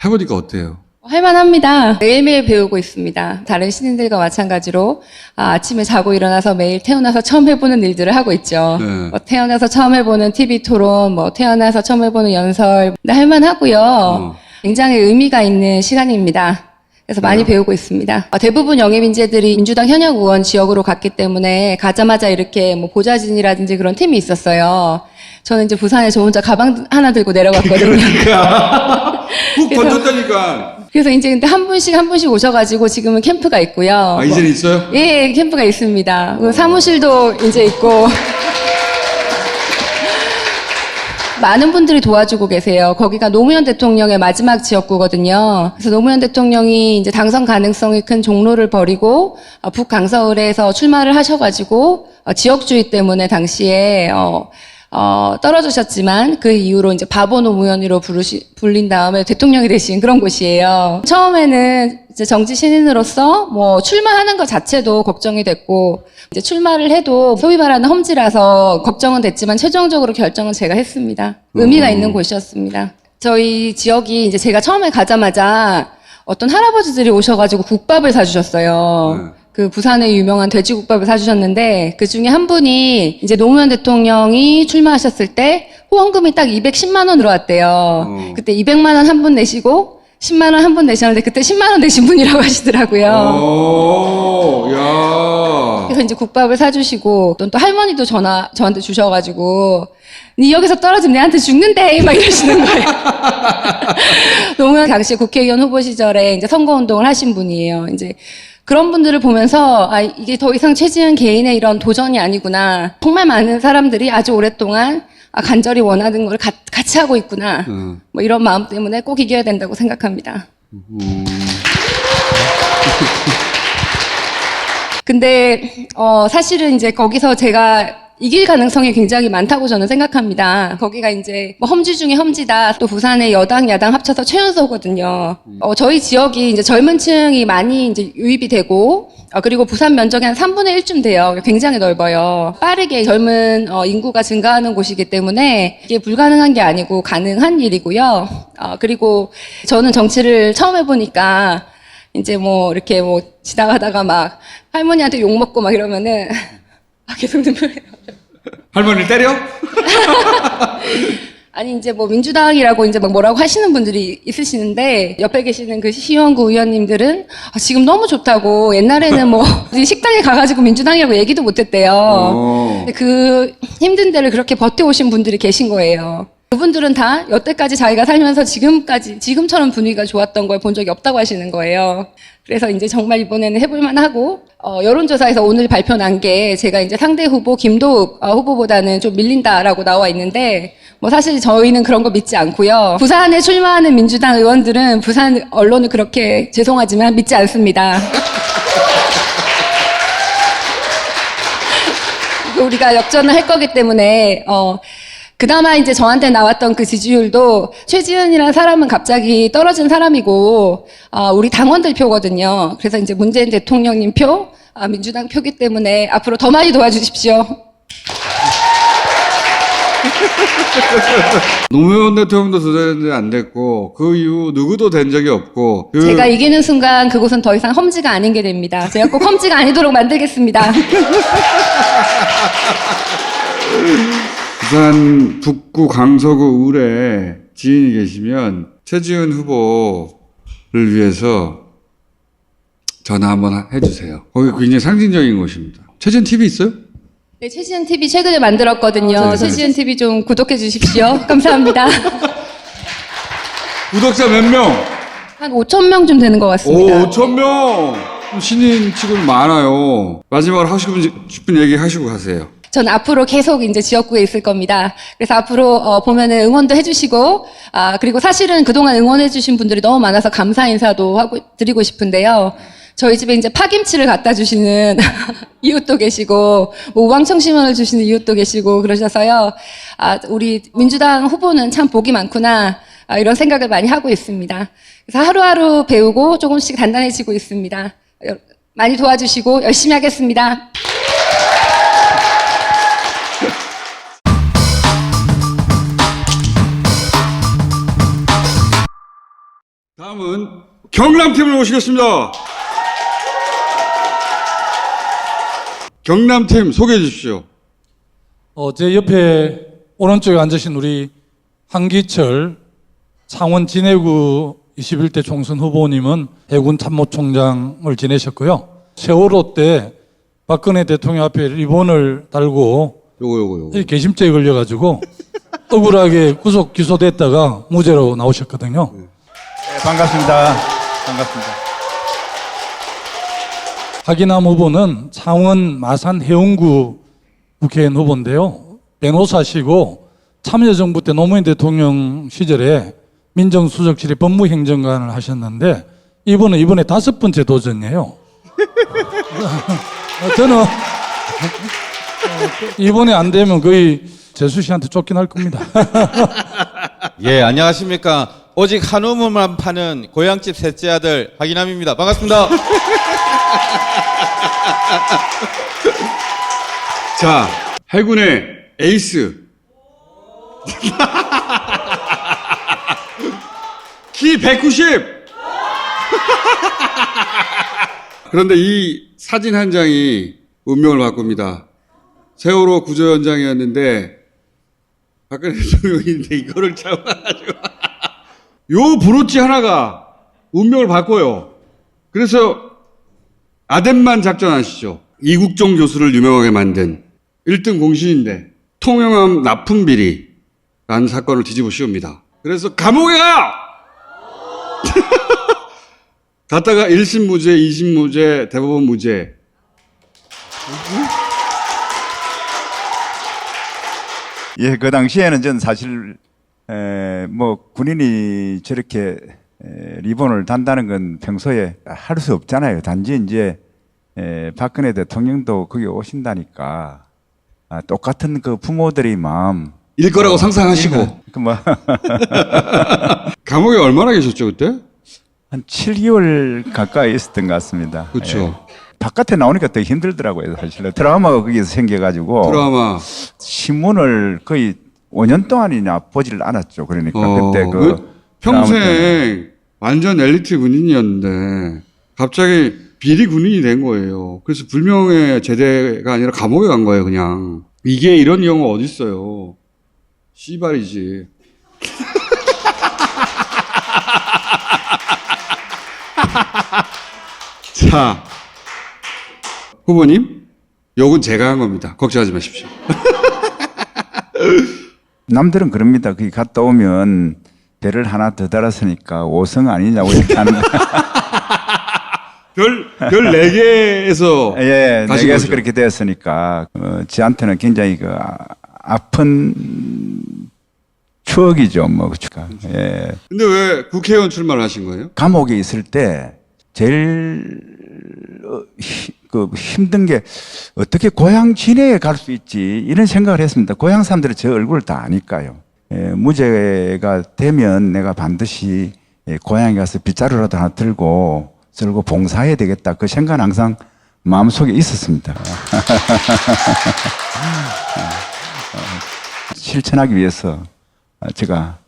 해보니까 어때요? 할만합니다. 매일매일 배우고 있습니다. 다른 신인들과 마찬가지로 아침에 자고 일어나서 매일 태어나서 처음 해보는 일들을 하고 있죠. 네. 뭐 태어나서 처음 해보는 TV 토론, 뭐 태어나서 처음 해보는 연설, 할만하고요. 굉장히 의미가 있는 시간입니다. 그래서 많이 배우고 있습니다. 대부분 영입 인재들이 민주당 현역 의원 지역으로 갔기 때문에 가자마자 이렇게 뭐 보좌진이라든지 그런 팀이 있었어요. 저는 이제 부산에 저 혼자 가방 하나 들고 내려갔거든요. 그러니까 훅 던졌다니까. 그래서 이제 근데 한 분씩 오셔가지고 지금은 캠프가 있고요. 이제는 있어요? 예, 캠프가 있습니다. 그리고 사무실도 이제 있고. 많은 분들이 도와주고 계세요. 거기가 노무현 대통령의 마지막 지역구거든요. 그래서 노무현 대통령이 이제 당선 가능성이 큰 종로를 버리고 북강서을에서 출마를 하셔가지고 지역주의 때문에 당시에 떨어지셨지만 그 이후로 이제 바보 노무현으로 불린 다음에 대통령이 되신 그런 곳이에요. 처음에는 이제 정치 신인으로서 뭐 출마하는 것 자체도 걱정이 됐고 이제 출마를 해도 소위 말하는 험지라서 걱정은 됐지만 최종적으로 결정은 제가 했습니다. 의미가 있는 곳이었습니다. 저희 지역이 이제 제가 처음에 가자마자 어떤 할아버지들이 오셔가지고 국밥을 사주셨어요. 그 부산의 유명한 돼지국밥을 사주셨는데 그 중에 한 분이 이제 노무현 대통령이 출마하셨을 때 후원금이 딱 210만 원으로 왔대요. 그때 200만 원 한 분 내시고 10만 원 한 번 내셨는데 그때 10만 원 내신 분이라고 하시더라고요. 야. 그래서 이제 국밥을 사주시고 또 할머니도 저한테 주셔가지고 니 여기서 떨어지면 내한테 죽는데 막 이러시는 거예요. 노무현 당시 국회의원 후보 시절에 이제 선거운동을 하신 분이에요. 이제 그런 분들을 보면서 아 이게 더 이상 최지은 개인의 이런 도전이 아니구나. 정말 많은 사람들이 아주 오랫동안 간절히 원하는 걸 같이 하고 있구나. 뭐 이런 마음 때문에 꼭 이겨야 된다고 생각합니다. 근데 사실은 이제 거기서 제가 이길 가능성이 굉장히 많다고 저는 생각합니다. 거기가 이제 뭐 험지 중에 험지다. 또 부산의 여당, 야당 합쳐서 최연소거든요. 저희 지역이 이제 젊은 층이 많이 이제 유입이 되고, 그리고 부산 면적이 한 3분의 1쯤 돼요. 굉장히 넓어요. 빠르게 젊은 인구가 증가하는 곳이기 때문에 이게 불가능한 게 아니고 가능한 일이고요. 그리고 저는 정치를 처음 해보니까 이제 뭐 이렇게 뭐 지나가다가 막 할머니한테 욕 먹고 막 이러면은 계속 눈물이 나요. 할머니를 때려? 아니 이제 뭐 민주당이라고 이제 막 뭐라고 하시는 분들이 있으시는데 옆에 계시는 그 시의원구 의원님들은 지금 너무 좋다고 옛날에는 뭐 식당에 가가지고 민주당이라고 얘기도 못했대요. 근데 그 힘든 데를 그렇게 버텨오신 분들이 계신 거예요. 그분들은 다 여태까지 자기가 살면서 지금처럼 분위기가 좋았던 걸 본 적이 없다고 하시는 거예요. 그래서 이제 정말 이번에는 해볼만 하고, 여론조사에서 오늘 발표 난 게 제가 이제 상대 후보 김도읍 후보보다는 좀 밀린다라고 나와 있는데, 뭐 사실 저희는 그런 거 믿지 않고요. 부산에 출마하는 민주당 의원들은 부산 언론을 그렇게 죄송하지만 믿지 않습니다. 우리가 역전을 할 거기 때문에, 그나마 이제 저한테 나왔던 그 지지율도 최지은이라는 사람은 갑자기 떨어진 사람이고, 우리 당원들 표거든요. 그래서 이제 문재인 대통령님 표, 민주당 표기 때문에 앞으로 더 많이 도와주십시오. 노무현 대통령도 도전했는데 안 됐고, 그 이후 누구도 된 적이 없고, 제가 이기는 순간 그곳은 더 이상 험지가 아닌 게 됩니다. 제가 꼭 험지가 아니도록 만들겠습니다. 부산 북구 강서구 을에 지인이 계시면 최지은 후보를 위해서 전화 한번 해주세요. 거기 굉장히 상징적인 곳입니다. 최지은 TV 있어요? 네, 최지은 TV 최근에 만들었거든요. 네. 최지은 TV 좀 구독해 주십시오. 감사합니다. 구독자 몇 명? 한 5,000명쯤 되는 것 같습니다. 5,000명! 신인 치고는 많아요. 마지막으로 하시고 싶은 얘기 하시고 가세요. 전 앞으로 계속 이제 지역구에 있을 겁니다. 그래서 앞으로 보면은 응원도 해주시고, 그리고 사실은 그동안 응원해주신 분들이 너무 많아서 감사 인사도 드리고 싶은데요. 저희 집에 이제 파김치를 갖다 주시는 이웃도 계시고, 뭐 우왕청심원을 주시는 이웃도 계시고 그러셔서요. 우리 민주당 후보는 참 복이 많구나. 이런 생각을 많이 하고 있습니다. 그래서 하루하루 배우고 조금씩 단단해지고 있습니다. 많이 도와주시고 열심히 하겠습니다. 다음은 경남팀을 모시겠습니다. 경남팀 소개해 주십시오. 제 옆에 오른쪽에 앉으신 우리 한기철 창원 진해구 21대 총선 후보님은 해군 참모총장을 지내셨고요. 세월호 때 박근혜 대통령 앞에 리본을 달고 요거. 개심죄에 걸려가지고 억울하게 구속 기소됐다가 무죄로 나오셨거든요. 반갑습니다. 하기남 후보는 창원 마산 해운구 국회의원 후보인데요. 변호사시고 참여정부 때 노무현 대통령 시절에 민정수석실의 법무행정관을 하셨는데 이분은 이번에 5번째 도전이에요. 저는 이번에 안 되면 거의 재수 씨한테 쫓겨날 겁니다. 예, 안녕하십니까. 오직 한 우물만 파는 고향집 셋째 아들 하기남입니다. 반갑습니다. 자, 해군의 에이스. 키 190! 그런데 이 사진 한 장이 운명을 바꿉니다. 세월호 구조 현장이었는데 박근혜 대통령인데 이거를 잡아가지고 요 브로치 하나가 운명을 바꿔요. 그래서 아덴만 작전 아시죠? 이국종 교수를 유명하게 만든 1등 공신인데 통영함 납품 비리라는 사건을 뒤집어 씌웁니다. 그래서 감옥에 가! 갔다가 1심 무죄, 2심 무죄, 대법원 무죄. 예, 그 당시에는 전 사실 뭐 군인이 저렇게 리본을 단다는 건 평소에 할 수 없잖아요. 단지 이제 박근혜 대통령도 거기 오신다니까 똑같은 그 부모들의 마음 일 거라고 상상하시고. 뭐 감옥에 얼마나 계셨죠 그때? 한 7개월 가까이 있었던 것 같습니다. 그렇죠. 바깥에 나오니까 더 힘들더라고요, 사실은. 트라우마가 거기서 생겨가지고. 드라마. 신문을 거의 5년 동안이나 보질 않았죠. 그러니까 그때 평생 완전 엘리트 군인이었는데 갑자기 비리 군인이 된 거예요. 그래서 불명예 제대가 아니라 감옥에 간 거예요, 그냥. 이게 이런 경우 어디 있어요? 씨발이지. 자, 후보님, 욕은 제가 한 겁니다. 걱정하지 마십시오. 남들은 그럽니다. 거기 갔다 오면 배를 하나 더 달았으니까 5성 아니냐고 이렇게 하는 별 4개에서. 예, 가신 4개에서 거죠. 그렇게 되었으니까, 저한테는 굉장히 아픈 추억이죠, 뭐. 예. 근데 왜 국회의원 출마를 하신 거예요? 감옥에 있을 때 제일 힘든 게 어떻게 고향 진해에 갈 수 있지 이런 생각을 했습니다. 고향 사람들은 제 얼굴을 다 아니까요. 무죄가 되면 내가 반드시 고향에 가서 빗자루라도 하나 들고 쓸고 봉사해야 되겠다. 그 생각은 항상 마음속에 있었습니다. 실천하기 위해서 제가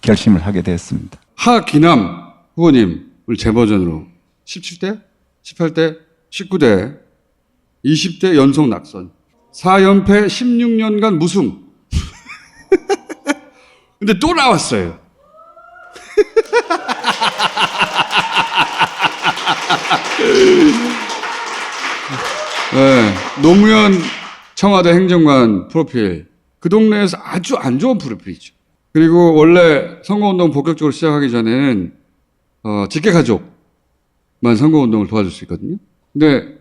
결심을 하게 됐습니다. 하기남 후보님을 재버전으로 17대, 18대, 19대, 20대 연속 낙선, 4연패 16년간 무승. 근데 또 나왔어요. 네, 노무현 청와대 행정관 프로필. 그 동네에서 아주 안 좋은 프로필이죠. 그리고 원래 선거운동 본격적으로 시작하기 전에는 직계가족만 선거운동을 도와줄 수 있거든요. 근데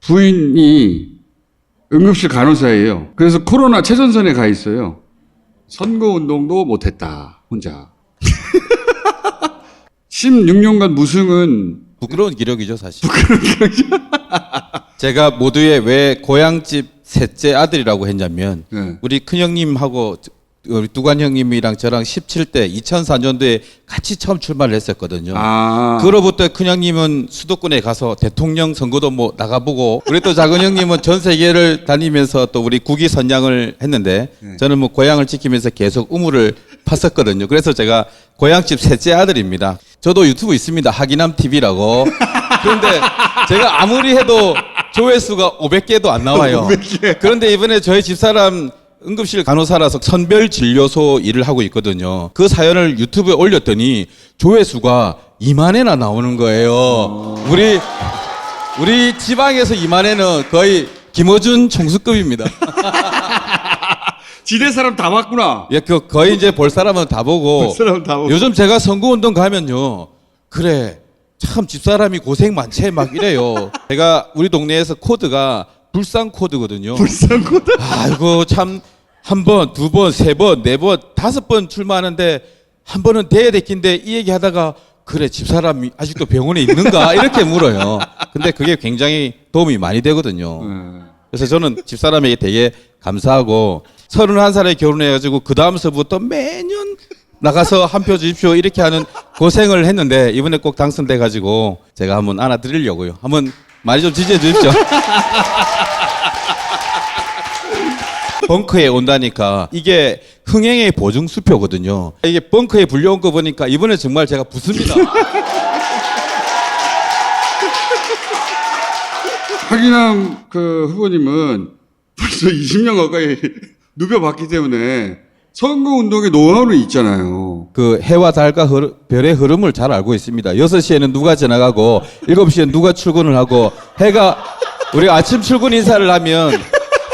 부인이 응급실 간호사예요. 그래서 코로나 최전선에 가 있어요. 선거운동도 못했다, 혼자. 16년간 무승은 부끄러운 기록이죠, 사실. 부끄러운 기록이죠. 제가 모두의 왜 고향집 셋째 아들이라고 했냐면 우리 큰형님하고 우리 두관 형님이랑 저랑 17대 2004년도에 같이 처음 출마를 했었거든요. 그로부터 큰형님은 수도권에 가서 대통령 선거도 뭐 나가보고 우리 또 작은 형님은 전 세계를 다니면서 또 우리 국위 선양을 했는데 저는 뭐 고향을 지키면서 계속 우물을 팠었거든요. 그래서 제가 고향집 셋째 아들입니다. 저도 유튜브 있습니다. 하기남 TV라고. 그런데 제가 아무리 해도 조회수가 500개도 안 나와요. 500개. 그런데 이번에 저희 집사람 응급실 간호사라서 선별진료소 일을 하고 있거든요. 그 사연을 유튜브에 올렸더니 조회수가 2만회나 나오는 거예요. 우리 지방에서 2만회는 거의 김어준 총수급입니다. 지대 사람 다 봤구나. 예, 거의 이제 볼 사람은 다 보고. 요즘 제가 선거운동 가면요. 그래, 참 집사람이 고생 많지 막 이래요. 제가 우리 동네에서 코드가 불상 코드거든요. 불상 코드? 아이고, 참, 한 번, 두 번, 세 번, 네 번, 5번 출마하는데, 한 번은 돼야 됐긴데, 이 얘기 하다가, 그래, 집사람이 아직도 병원에 있는가? 이렇게 물어요. 근데 그게 굉장히 도움이 많이 되거든요. 그래서 저는 집사람에게 되게 감사하고, 31살에 결혼해가지고, 그 다음서부터 매년 나가서 한 표 주십시오. 이렇게 하는 고생을 했는데, 이번에 꼭 당선돼가지고, 제가 한번 안아드리려고요. 한번 많이 좀 지지해 주십시오. 벙커에 온다니까 이게 흥행의 보증수표거든요. 이게 벙커에 불려온 거 보니까 이번에 정말 제가 붙습니다. 하기남 후보님은 벌써 20년 가까이 누벼봤기 때문에 선거운동의 노하우는 있잖아요. 그 해와 달과 별의 흐름을 잘 알고 있습니다. 6시에는 누가 지나가고 7시에 누가 출근을 하고 해가 우리가 아침 출근 인사를 하면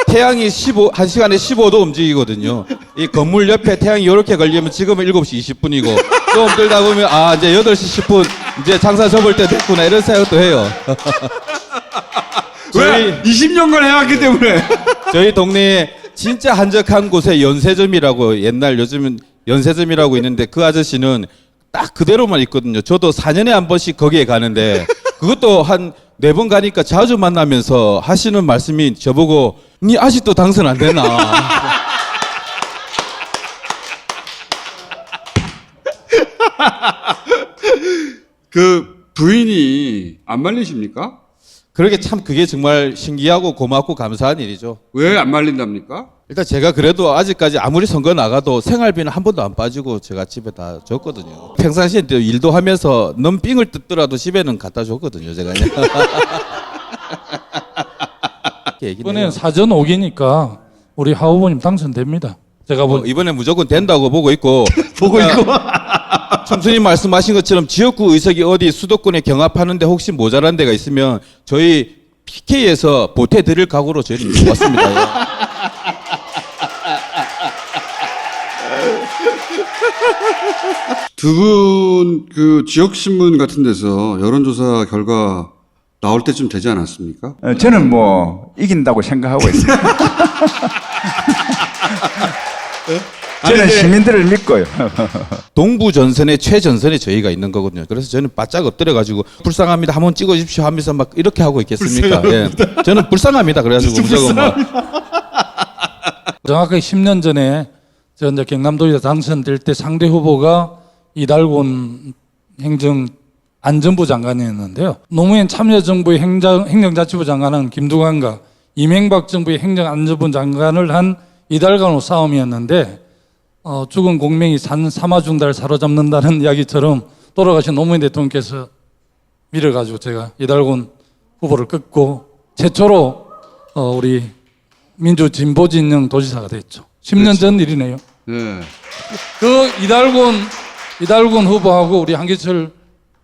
태양이 1시간에 15도 움직이거든요. 이 건물 옆에 태양이 이렇게 걸리면 지금은 7시 20분이고 좀 들다 보면 아 이제 8시 10분 이제 장사 접을 때 됐구나 이런 생각도 해요. 왜? 20년간 해왔기 때문에. 저희 동네에 진짜 한적한 곳에 연세점이라고 옛날 요즘은 연세점이라고 있는데 그 아저씨는 딱 그대로만 있거든요. 저도 4년에 한 번씩 거기에 가는데 그것도 한 4번 가니까 자주 만나면서 하시는 말씀이 저보고 니 아직도 당선 안 됐나? 그 부인이 안 말리십니까? 그러게 참 그게 정말 신기하고 고맙고 감사한 일이죠. 왜 안 말린답니까? 일단 제가 그래도 아직까지 아무리 선거 나가도 생활비는 한 번도 안 빠지고 제가 집에 다 줬거든요. 평상시에 또 일도 하면서 넘 삥을 뜯더라도 집에는 갖다 줬거든요. 제가. 이번엔 사전 5기니까 우리 하 후보님 당선됩니다. 제가 이번에 무조건 된다고 보고 있고 총수님 말씀하신 것처럼 지역구 의석이 어디 수도권에 경합하는데 혹시 모자란 데가 있으면 저희 PK에서 보태드릴 각오로 저희는 왔습니다. 두 분 그 지역신문 같은 데서 여론조사 결과 나올 때쯤 되지 않았습니까? 저는 뭐 이긴다고 생각하고 있습니다. 저는 시민들을 믿고요. 동부 전선의 최전선에 저희가 있는 거거든요. 그래서 저는 바짝 엎드려가지고 불쌍합니다. 한번 찍어주십시오 하면서 막 이렇게 하고 있겠습니까? 예. 저는 불쌍합니다. 그래가지고 무조건 막. 정확하게 10년 전에 저 이제 경남도에서 당선될 때 상대 후보가 이달곤 행정안전부 장관이었는데요. 노무현 참여정부의 행정자치부 장관은 김두관과 이명박 정부의 행정안전부 장관을 한 이달간의 싸움이었는데 죽은 공명이 산 사마중달을 사로잡는다는 이야기처럼 돌아가신 노무현 대통령께서 밀어가지고 제가 이달곤 후보를 끊고 최초로 우리 민주 진보 진영 도지사가 됐죠. 10년 전 일이네요. 네. 그 이달곤 후보하고 우리 한기철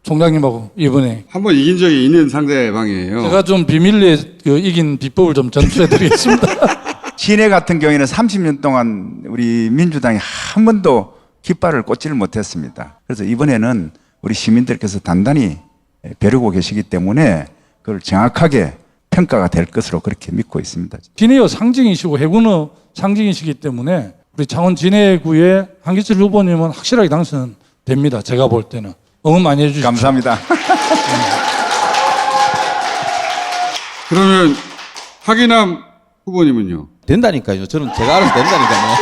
총장님하고 이번에 한번 이긴 적이 있는 상대방이에요. 제가 좀 비밀리에 그 이긴 비법을 좀 전수해드리겠습니다. 시내 같은 경우에는 30년 동안 우리 민주당이 한 번도 깃발을 꽂지를 못했습니다. 그래서 이번에는 우리 시민들께서 단단히 벼르고 계시기 때문에 그걸 정확하게 평가가 될 것으로 그렇게 믿고 있습니다. 진해요 상징이시고 해군의 상징이시기 때문에 우리 창원 진해구의 한기철 후보님은 확실하게 당선됩니다. 제가 볼 때는 응원 많이 해주십시오. 감사합니다. 그러면 하기남 후보님은요? 된다니까요. 저는 제가 알아서 된다니까요.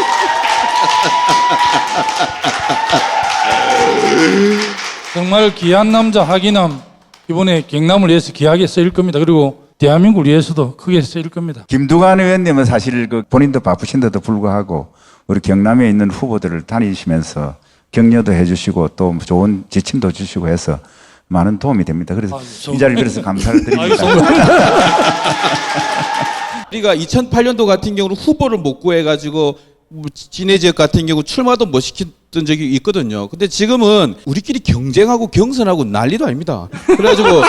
정말 귀한 남자 하기남 이번에 경남을 위해서 귀하게 쓰일 겁니다. 그리고 대한민국을 위해서도 크게 쓰일 겁니다. 김두관 의원님은 사실 그 본인도 바쁘신데도 불구하고 우리 경남에 있는 후보들을 다니시면서 격려도 해주시고 또 좋은 지침도 주시고 해서 많은 도움이 됩니다. 그래서 이 자리를 빌어서 감사를 드립니다. 우리가 2008년도 같은 경우는 후보를 못 구해가지고 진해 지역 같은 경우 출마도 못 시켰던 적이 있거든요. 근데 지금은 우리끼리 경쟁하고 경선하고 난리도 아닙니다. 그래가지고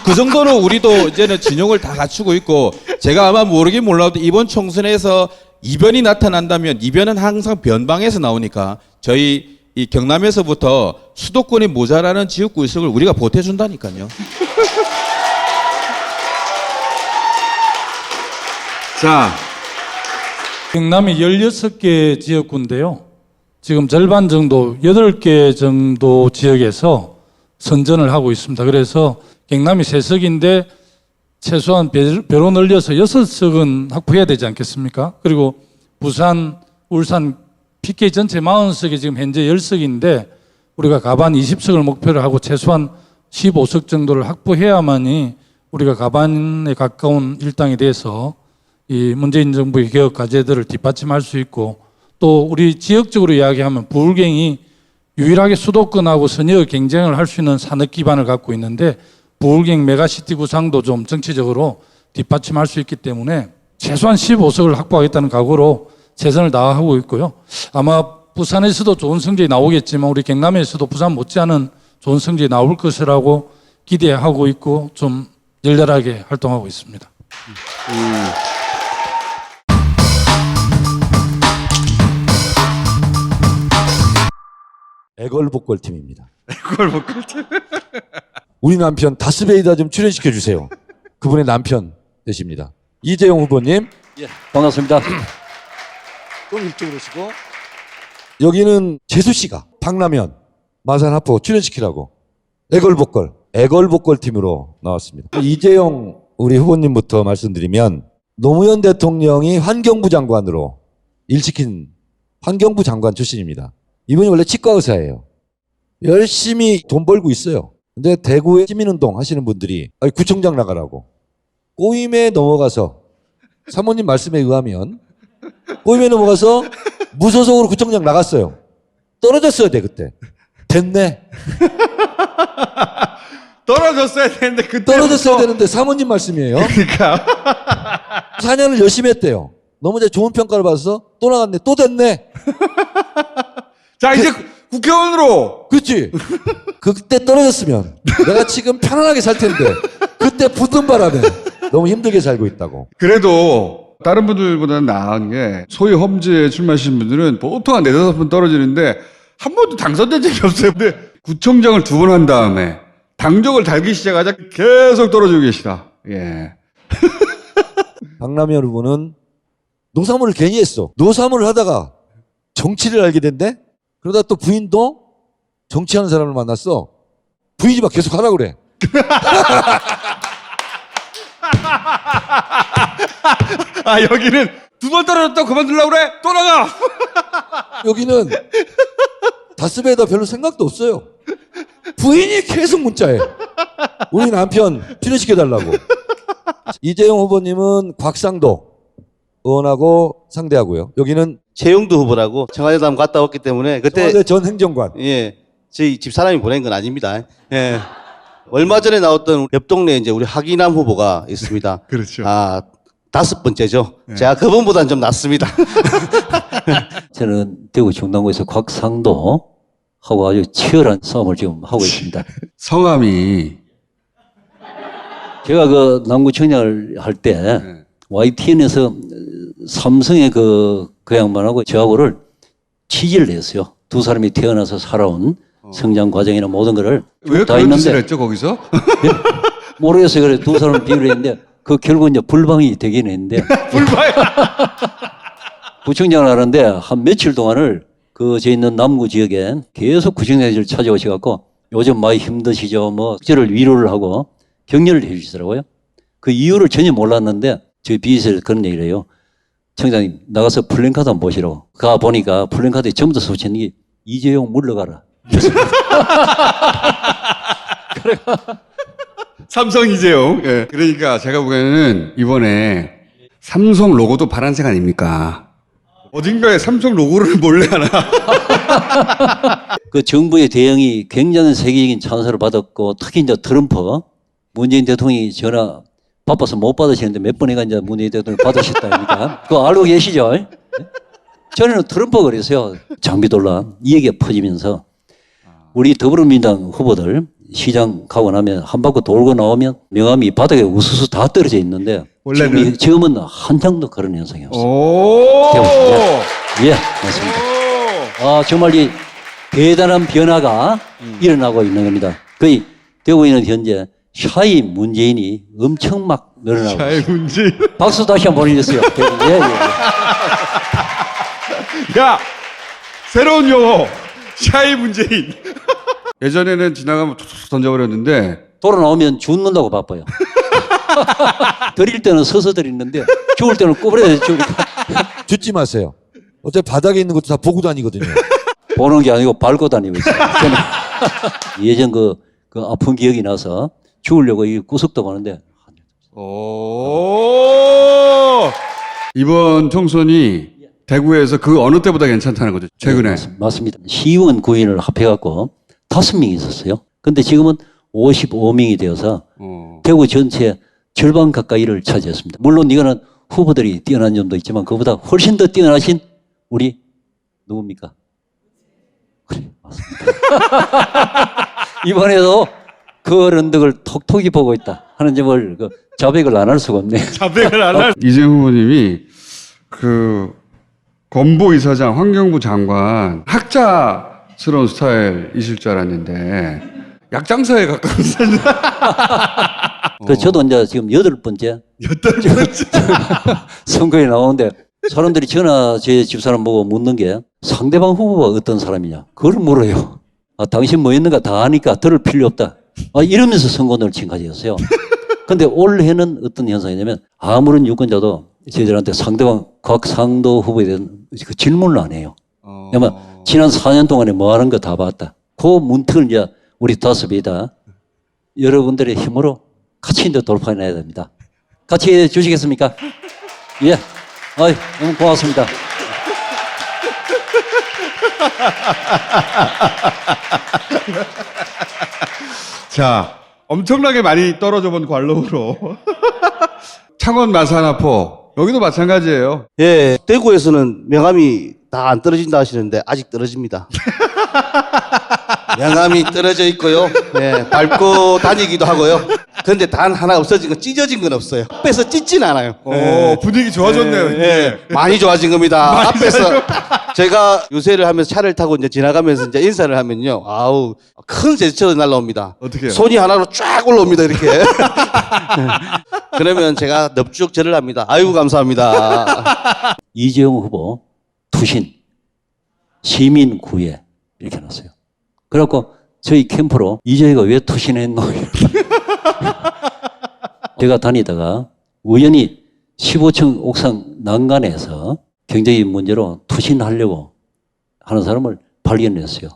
그 정도로 우리도 이제는 진영을 다 갖추고 있고 제가 아마 모르긴 몰라도 이번 총선에서 이변이 나타난다면 이변은 항상 변방에서 나오니까 저희 이 경남에서부터 수도권이 모자라는 지역구 의석을 우리가 보태준다니까요. 자, 경남이 16개 지역구인데요. 지금 절반 정도, 8개 정도 지역에서 선전을 하고 있습니다. 그래서 경남이 3석인데 최소한 배로 늘려서 6석은 확보해야 되지 않겠습니까? 그리고 부산, 울산, PK 전체 40석이 지금 현재 10석인데 우리가 가반 20석을 목표로 하고 최소한 15석 정도를 확보해야만이 우리가 가반에 가까운 일당이 돼서 이 문재인 정부의 개혁 과제들을 뒷받침할 수 있고 또 우리 지역적으로 이야기하면 부울경이 유일하게 수도권하고 선의의 경쟁을 할 수 있는 산업 기반을 갖고 있는데 부울경 메가시티 구상도 좀 정치적으로 뒷받침할 수 있기 때문에 최소한 15석을 확보하겠다는 각오로 최선을 다하고 있고요. 아마 부산에서도 좋은 성적이 나오겠지만 우리 경남에서도 부산 못지않은 좋은 성적이 나올 것이라고 기대하고 있고 좀 열렬하게 활동하고 있습니다. 애걸복걸팀입니다. 애걸복걸팀. 우리 남편 다스베이다 좀 출연시켜 주세요. 그분의 남편 되십니다. 이재용 후보님. 예, 반갑습니다. 좀 이쪽으로 오시고. 여기는 재수 씨가 박라면 마산하포 출연시키라고 애걸복걸 팀으로 나왔습니다. 이재용 우리 후보님부터 말씀드리면 노무현 대통령이 환경부 장관으로 일시킨 환경부 장관 출신입니다. 이분이 원래 치과 의사예요. 열심히 돈 벌고 있어요. 근데 대구에 시민운동 하시는 분들이 구청장 나가라고 꼬임에 넘어가서 사모님 말씀에 의하면 꼬임에 넘어가서 무소속으로 구청장 나갔어요. 떨어졌어야 돼 그때. 됐네. 떨어졌어야 되는데 그때 떨어졌어야 되는데 사모님 말씀이에요. 그러니까 4년을 열심히 했대요. 너무 이제 좋은 평가를 받아서 또 나갔네. 또 됐네. 자 이제 국회의원으로. 그렇지. 그때 떨어졌으면 내가 지금 편안하게 살 텐데 그때 붙은 바람에 너무 힘들게 살고 있다고. 그래도 다른 분들보다는 나은 게 소위 험지에 출마하시는 분들은 보통 한 4-5번 떨어지는데 한 번도 당선된 적이 없어요. 근데 구청장을 2번 한 다음에 당적을 달기 시작하자 계속 떨어지고 계시다. 예. 박라면 후보는 농사물을 괜히 했어. 농사물을 하다가 정치를 알게 된대. 그러다 또 부인도 정치하는 사람을 만났어. 부인이 막 계속 하라고 그래. 아 여기는 2번 떨어졌다고 그만두려고 그래? 또 나가! 여기는 다스베이다 별로 생각도 없어요. 부인이 계속 문자해. 우리 남편 출연시켜달라고. 이재용 후보님은 곽상도 의원하고 상대하고요. 여기는 최영두 후보라고 청와대도 한번 갔다 왔기 때문에 그때 청와대 전 행정관. 예, 저희 집사람이 보낸 건 아닙니다. 예. 얼마 전에 나왔던 옆 동네에 이제 우리 하기남 후보가 있습니다. 그렇죠. 아, 5번째죠. 제가 그분보다는 좀 낫습니다. 저는 대구 중랑구에서 곽상도 하고 아주 치열한 싸움을 지금 하고 있습니다. 성함이 제가 그 남구청장을 할 때 YTN에서 삼성의 그 양반하고 저하고를 취재를 했어요. 두 사람이 태어나서 살아온 성장 과정이나 모든 거를 왜 다 그런 있는데 짓을 했죠 거기서? 예? 모르겠어요. 그래 두 사람을 비교를 했는데 그 결국 이제 불방이 되긴 했는데 불방. 구청장을 하는데 한 며칠 동안을 그 저 있는 남구 지역에 계속 구청장을 찾아오셔갖고 요즘 많이 힘드시죠. 뭐 저를 위로를 하고 격려를 해주시더라고요. 그 이유를 전혀 몰랐는데 저희 비서에서 그런 얘기를 해요. 청장님 나가서 플랜카드 한번 보시라고. 가 보니까 플랜카드에 전부 다 써있는 게 이재용 물러가라. 삼성 이재용. 예. 그러니까 제가 보기에는 이번에 삼성 로고도 파란색 아닙니까? 어딘가에 삼성 로고를 몰래 하나. 그 정부의 대응이 굉장히 세계적인 찬사를 받았고 특히 이제 트럼프 문재인 대통령이 전화 바빠서 못 받으시는데 몇 번이가 이제 문재인 대통령 받으셨다 아닙니까? 그거 알고 계시죠? 예? 전에는 트럼프가 그랬어요. 장비 논란 이 얘기가 퍼지면서 우리 더불어민주당 후보들 시장 가고 나면 한 바퀴 돌고 나오면 명함이 바닥에 우수수 다 떨어져 있는데 원래는? 지금은 한 장도 그런 현상이 없어요. 오. 예, 맞습니다. 아, 정말 이 대단한 변화가 일어나고 있는 겁니다. 거의 대구에는 현재 샤이 문재인이 엄청 막 늘어나고 샤이 있어요. 문재인. 박수 다시 한번 보내주세요. 예, 예. 야, 새로운 용어. 샤이 문재인. 예전에는 지나가면 툭툭 던져버렸는데 돌아 나오면 죽는다고 바빠요. 드릴 때는 서서 드리는데 죽을 때는 꼬부려서 죽으니까. 죽지 마세요. 어차피 바닥에 있는 것도 다 보고 다니거든요. 보는 게 아니고 밟고 다니고 있어요. 저는 예전 그 아픈 기억이 나서 죽으려고 이 구석도 가는데. 오. 이번 총선이 대구에서 그 어느 때보다 괜찮다는 거죠. 최근에. 네, 맞습니다. 시의원 구인을 합해갖고 5명이 있었어요. 근데 지금은 55명이 되어서 대구 전체 절반 가까이를 차지했습니다. 물론 이거는 후보들이 뛰어난 점도 있지만 그보다 훨씬 더 뛰어나신 우리 누굽니까? 그래, 맞습니다. 이번에도 그 언덕을 톡톡히 보고 있다 하는 점을 자백을 안 할 수가 없네. 자백을 안 할. 이재명 후보님이 그 권보 이사장, 환경부 장관 학자스러운 스타일이실 줄 알았는데 약장사에 가까운 스타일. 저도 이제 지금 8번째 선거에 나오는데 사람들이 전화 제 집사람 보고 묻는 게 상대방 후보가 어떤 사람이냐 그걸 물어요. 아, 당신 뭐 있는가 다 아니까 들을 필요 없다. 아, 이러면서 선거를 지금까지였어요. 근데 올해는 어떤 현상이냐면 아무런 유권자도 저희들한테 상대방 곽상도 후보에 대한 그 질문을 안 해요. 아마 지난 4년 동안에 뭐 하는 거 다 봤다. 그 문턱을 이제 우리 다스베이다 여러분들의 힘으로 같이 이제 돌파해내야 됩니다. 같이 해 주시겠습니까? 예. 아이, 너무 고맙습니다. 자, 엄청나게 많이 떨어져 본 관록으로 창원 마산아포 여기도 마찬가지예요. 예, 대구에서는 명함이 다 안 떨어진다 하시는데 아직 떨어집니다. 명함이 떨어져 있고요. 예, 밟고 다니기도 하고요. 그런데 단 하나 없어진 건 찢어진 건 없어요. 앞에서 찢진 않아요. 오, 분위기 좋아졌네요. 예, 예, 많이 좋아진 겁니다. 앞에서 제가 유세를 하면서 차를 타고 이제 지나가면서 이제 인사를 하면요. 아우, 큰 제스처로 날라옵니다. 어떻게 해요? 손이 하나로 쫙 올라옵니다. 이렇게. 그러면 제가 넙죽 절을 합니다. 아이고, 감사합니다. 이재용 후보 투신 시민 구애 이렇게 해놨어요. 그래갖고 저희 캠프로 이재희가 왜 투신했노? 제가 다니다가 우연히 15층 옥상 난간에서 경제적인 문제로 투신하려고 하는 사람을 발견했어요.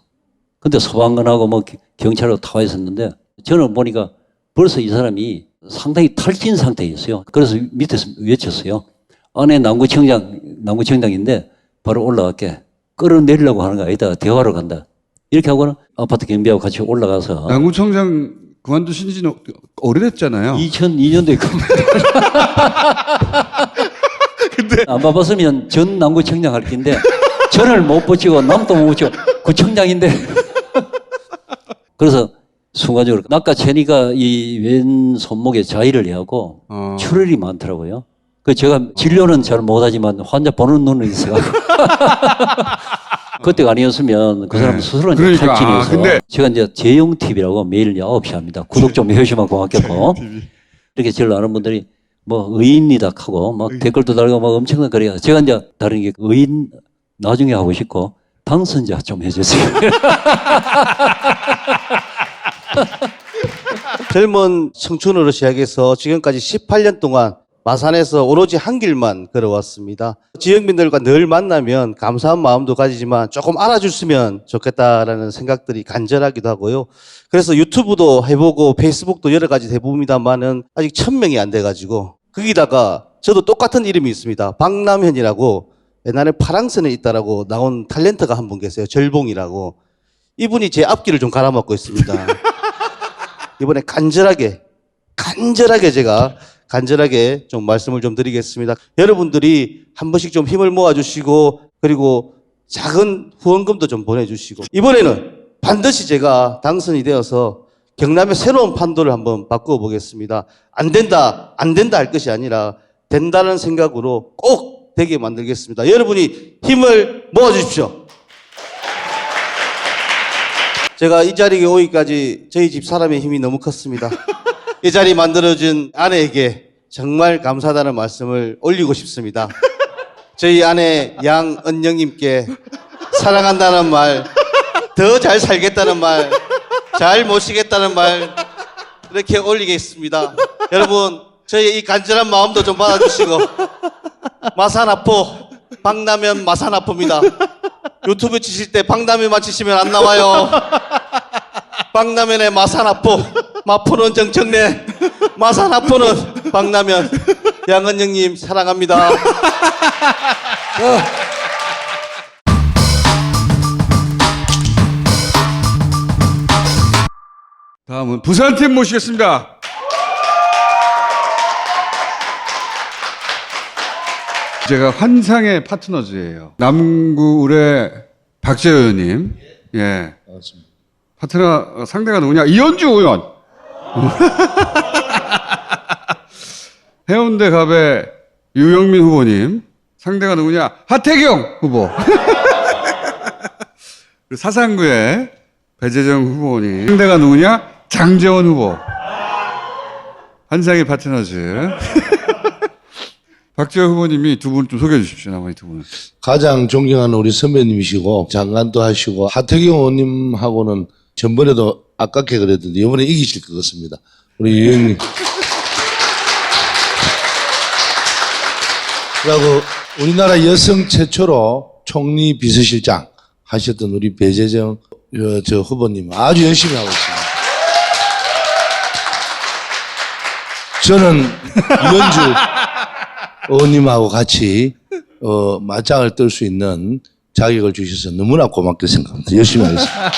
근데 소방관하고 뭐 경찰하고 타와 있었는데 저는 보니까 벌써 이 사람이 상당히 탈진 상태였어요. 그래서 밑에서 외쳤어요. 안에 남구청장인데 바로 올라갈게. 끌어내리려고 하는 거 아니다. 대화로 간다. 이렇게 하고는 아파트 경비하고 같이 올라가서. 남구청장 그만두신 지는 오래됐잖아요. 2002년도에 근데 안 바빴으면 전 남구청장 할 텐데 전을 못 붙이고 남도 못 붙이고 구청장인데 그래서 순간적으로 낚아채니까 이 왼 손목에 자위를 해하고 출혈이 많더라고요. 그 제가 진료는 잘 못하지만 환자 보는 눈은 있어가지고 그때가 아니었으면 그 사람 스스로 이제 그러니까, 탈진해서 근데 제가 이제 재용TV라고 매일 9시 합니다. 구독 좀 해주시면 고맙겠고 이렇게 저를 아는 분들이 뭐 의인이다 하고 막 댓글도 달고 막 엄청나게 그래요. 제가 이제 다른 게 의인 나중에 하고 싶고 당선자 좀 해주세요. 젊은 청춘으로 시작해서 지금까지 18년 동안 마산에서 오로지 한 길만 걸어왔습니다. 지역민들과 늘 만나면 감사한 마음도 가지지만 조금 알아줬으면 좋겠다라는 생각들이 간절하기도 하고요. 그래서 유튜브도 해보고 페이스북도 여러 가지 해봅니다만은 아직 1000명이 안 돼가지고 거기다가 저도 똑같은 이름이 있습니다. 박남현이라고 옛날에 파랑선에 있다라고 나온 탤런트가 한 분 계세요. 절봉이라고. 이분이 제 앞길을 좀 갈아먹고 있습니다. 이번에 간절하게 제가 좀 말씀을 좀 드리겠습니다. 여러분들이 한 번씩 좀 힘을 모아주시고 그리고 작은 후원금도 좀 보내주시고 이번에는 반드시 제가 당선이 되어서 경남의 새로운 판도를 한번 바꾸어 보겠습니다. 안 된다 할 것이 아니라 된다는 생각으로 꼭 되게 만들겠습니다. 여러분이 힘을 모아주십시오. 제가 이 자리에 오기까지 저희 집 사람의 힘이 너무 컸습니다. 이 자리 만들어준 아내에게 정말 감사하다는 말씀을 올리고 싶습니다. 저희 아내 양은영님께 사랑한다는 말, 더 잘 살겠다는 말, 잘 모시겠다는 말 이렇게 올리겠습니다. 여러분 저희 이 간절한 마음도 좀 받아주시고 마산아포 박남현 마산아포입니다. 유튜브 치실 때 박남현만 치시면 안 나와요. 박남현의 마산아포, 마포는 정청래, 마산아포는 박남현. 양은영님 사랑합니다. 다음은 부산팀 모시겠습니다. 제가 환상의 파트너즈예요. 남구의 박재호 의원님. 예. 맞습니다. 파트너 상대가 누구냐? 이현주 의원. 해운대 갑의 유영민 후보님. 상대가 누구냐? 하태경 후보. 사상구의 배재정 후보님. 상대가 누구냐? 장재원 후보. 환상의 파트너즈. 박재호 후보님이 두 분 좀 소개해 주십시오. 나머지 두 분은. 가장 존경하는 우리 선배님이시고 장관도 하시고 하태경 의원님하고는 전번에도 아깝게 그랬던데 이번에 이기실 것 같습니다. 우리 유영님. 그리고 우리나라 여성 최초로 총리 비서실장 하셨던 우리 배재정 저 후보님 아주 열심히 하고 있습니다. 저는 이현주 의원님하고 같이 맞짱을 뜰 수 있는 자격을 주셔서 너무나 고맙게 생각합니다. 열심히 하겠습니다.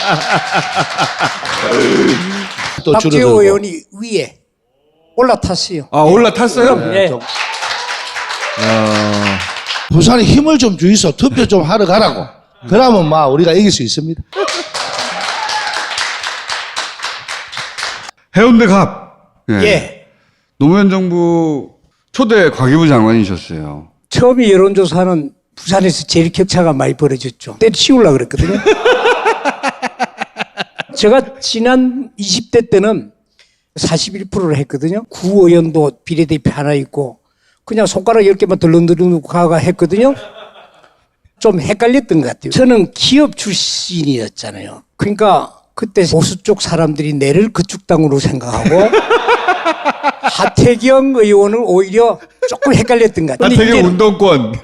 또 박재호 의원이 위에 올라탔어요. 아, 올라탔어요? 네. 부산에 힘을 좀 주이소. 투표 좀 하러 가라고. 그러면 막 우리가 이길 수 있습니다. 해운대 갑. 예. 예. 노무현 정부 초대 과기부 장관이셨어요. 처음에 여론조사는 부산에서 제일 격차가 많이 벌어졌죠. 때려치우려고 그랬거든요. 제가 지난 20대 때는 41%를 했거든요. 구의원도 비례대표 하나 있고 그냥 손가락 10개만 덜렁덜렁 가가 했거든요. 좀 헷갈렸던 것 같아요. 저는 기업 출신이었잖아요. 그러니까 그때 보수 쪽 사람들이 내를 그쪽 당으로 생각하고 하태경 의원은 오히려 조금 헷갈렸던 것 같아요. 하태경 운동권.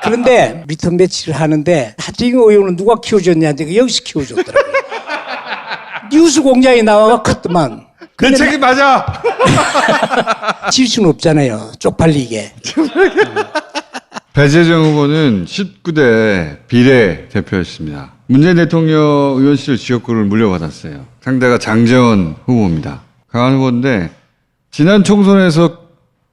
그런데 리턴 매치를 하는데 하태경 의원은 누가 키워줬냐는데 여기서 키워줬더라고요. 뉴스 공장에 나와가 컸더만. 내 책임 맞아. 질 수는 없잖아요. 쪽팔리게. 배재정 후보는 19대 비례 대표였습니다. 문재인 대통령 의원실 지역구를 물려받았어요. 상대가 장재원 후보입니다. 강한 후보인데 지난 총선에서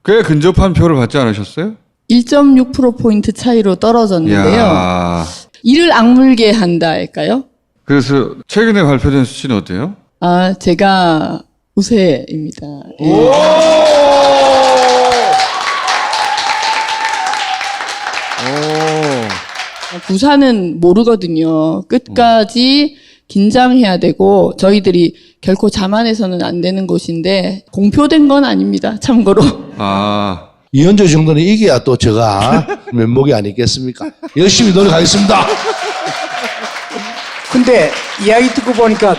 꽤 근접한 표를 받지 않으셨어요? 1.6%포인트 차이로 떨어졌는데요. 이야. 이를 악물게 한다 할까요? 그래서 최근에 발표된 수치는 어때요? 아, 제가 우세입니다. 예. 부산은 모르거든요. 끝까지 긴장해야 되고 저희들이 결코 자만해서는 안 되는 곳인데 공표된 건 아닙니다. 참고로. 아. 이현주 정도는 이겨야 또 제가 면목이 아니겠습니까? 열심히 노력하겠습니다. 근데 이야기 듣고 보니까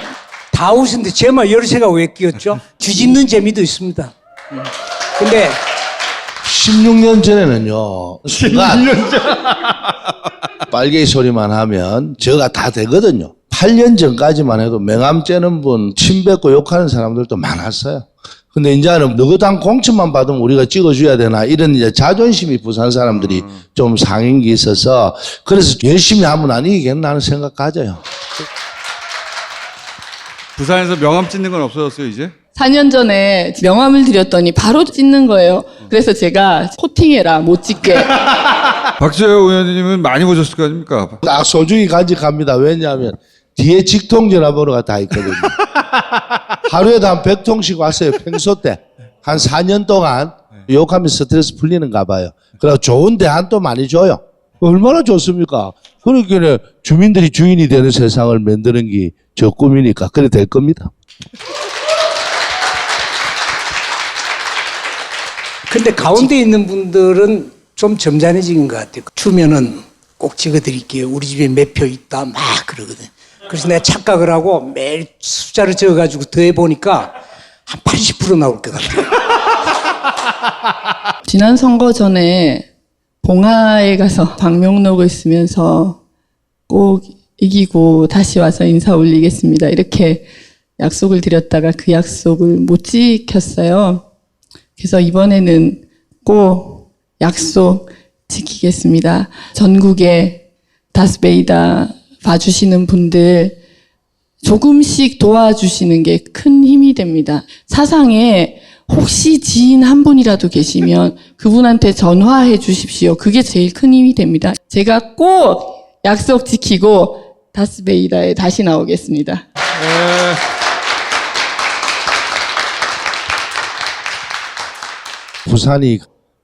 다 웃는데 제말 열쇠가 왜 끼었죠? 뒤집는 재미도 있습니다. 근데 16년 전에는요. 16년 전. 빨개 소리만 하면 저가 다 되거든요. 8년 전까지만 해도 명함 째는 분, 침 뱉고 욕하는 사람들도 많았어요. 근데 이제는 너그 당 공천만 받으면 우리가 찍어줘야 되나 이런 이제 자존심이 부산 사람들이 좀 상인 게 있어서 그래서 열심히 하면 안 이기겠나 하는 생각 가져요. 부산에서 명함 찍는 건 없어졌어요, 이제? 4년 전에 명함을 드렸더니 바로 찍는 거예요. 그래서 제가 코팅해라 못 찍게. 박재호 의원님은 많이 보셨을 거 아닙니까? 딱 소중히 간직합니다. 왜냐하면 뒤에 직통전화번호가 다 있거든요. 하루에도 한 100통씩 왔어요. 평소 때. 한 4년 동안 욕하면 스트레스 풀리는가 봐요. 그래서 좋은 대안도 많이 줘요. 얼마나 좋습니까? 그러니까 주민들이 주인이 되는 세상을 만드는 게 저 꿈이니까 그래 될 겁니다. 근데 가운데 있는 분들은 좀 점잖해진 것 같아요. 주면은 꼭 찍어드릴게요. 우리 집에 몇 표 있다 막 그러거든. 그래서 내가 착각을 하고 매일 숫자를 적어가지고 더해보니까 한 80% 나올 것 같아요. 지난 선거 전에 봉화에 가서 방명록을 쓰면서 꼭 이기고 다시 와서 인사 올리겠습니다. 이렇게 약속을 드렸다가 그 약속을 못 지켰어요. 그래서 이번에는 꼭 약속 지키겠습니다. 전국에 다스베이다 봐주시는 분들 조금씩 도와주시는 게 큰 힘이 됩니다. 사상에 혹시 지인 한 분이라도 계시면 그분한테 전화해 주십시오. 그게 제일 큰 힘이 됩니다. 제가 꼭 약속 지키고 다스베이다에 다시 나오겠습니다. 부산이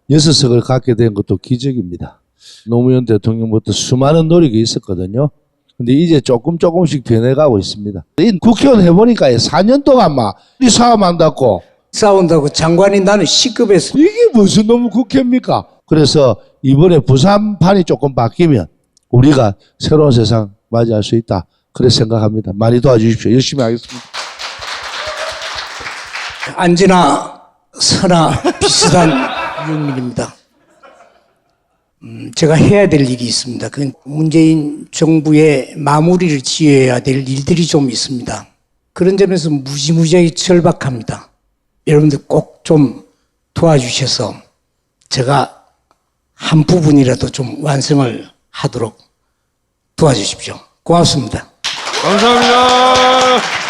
6석을 갖게 된 것도 기적입니다. 노무현 대통령부터 수많은 노력이 있었거든요. 근데 이제 조금씩 변해가고 있습니다. 이 국회의원 해보니까 4년 동안 막 이 싸움한다고 싸운다고 장관이 나는 C급에서 이게 무슨 놈의 국회입니까? 그래서 이번에 부산판이 조금 바뀌면 우리가 새로운 세상 맞이할 수 있다. 그렇게 생각합니다. 많이 도와주십시오. 열심히 하겠습니다. 안지나 서나 비슷한 유민입니다. 제가 해야 될 일이 있습니다. 그 문재인 정부의 마무리를 지어야 될 일들이 좀 있습니다. 그런 점에서 무지무지하게 절박합니다. 여러분들 꼭 좀 도와주셔서 제가 한 부분이라도 좀 완성을 하도록 도와주십시오. 고맙습니다. 감사합니다.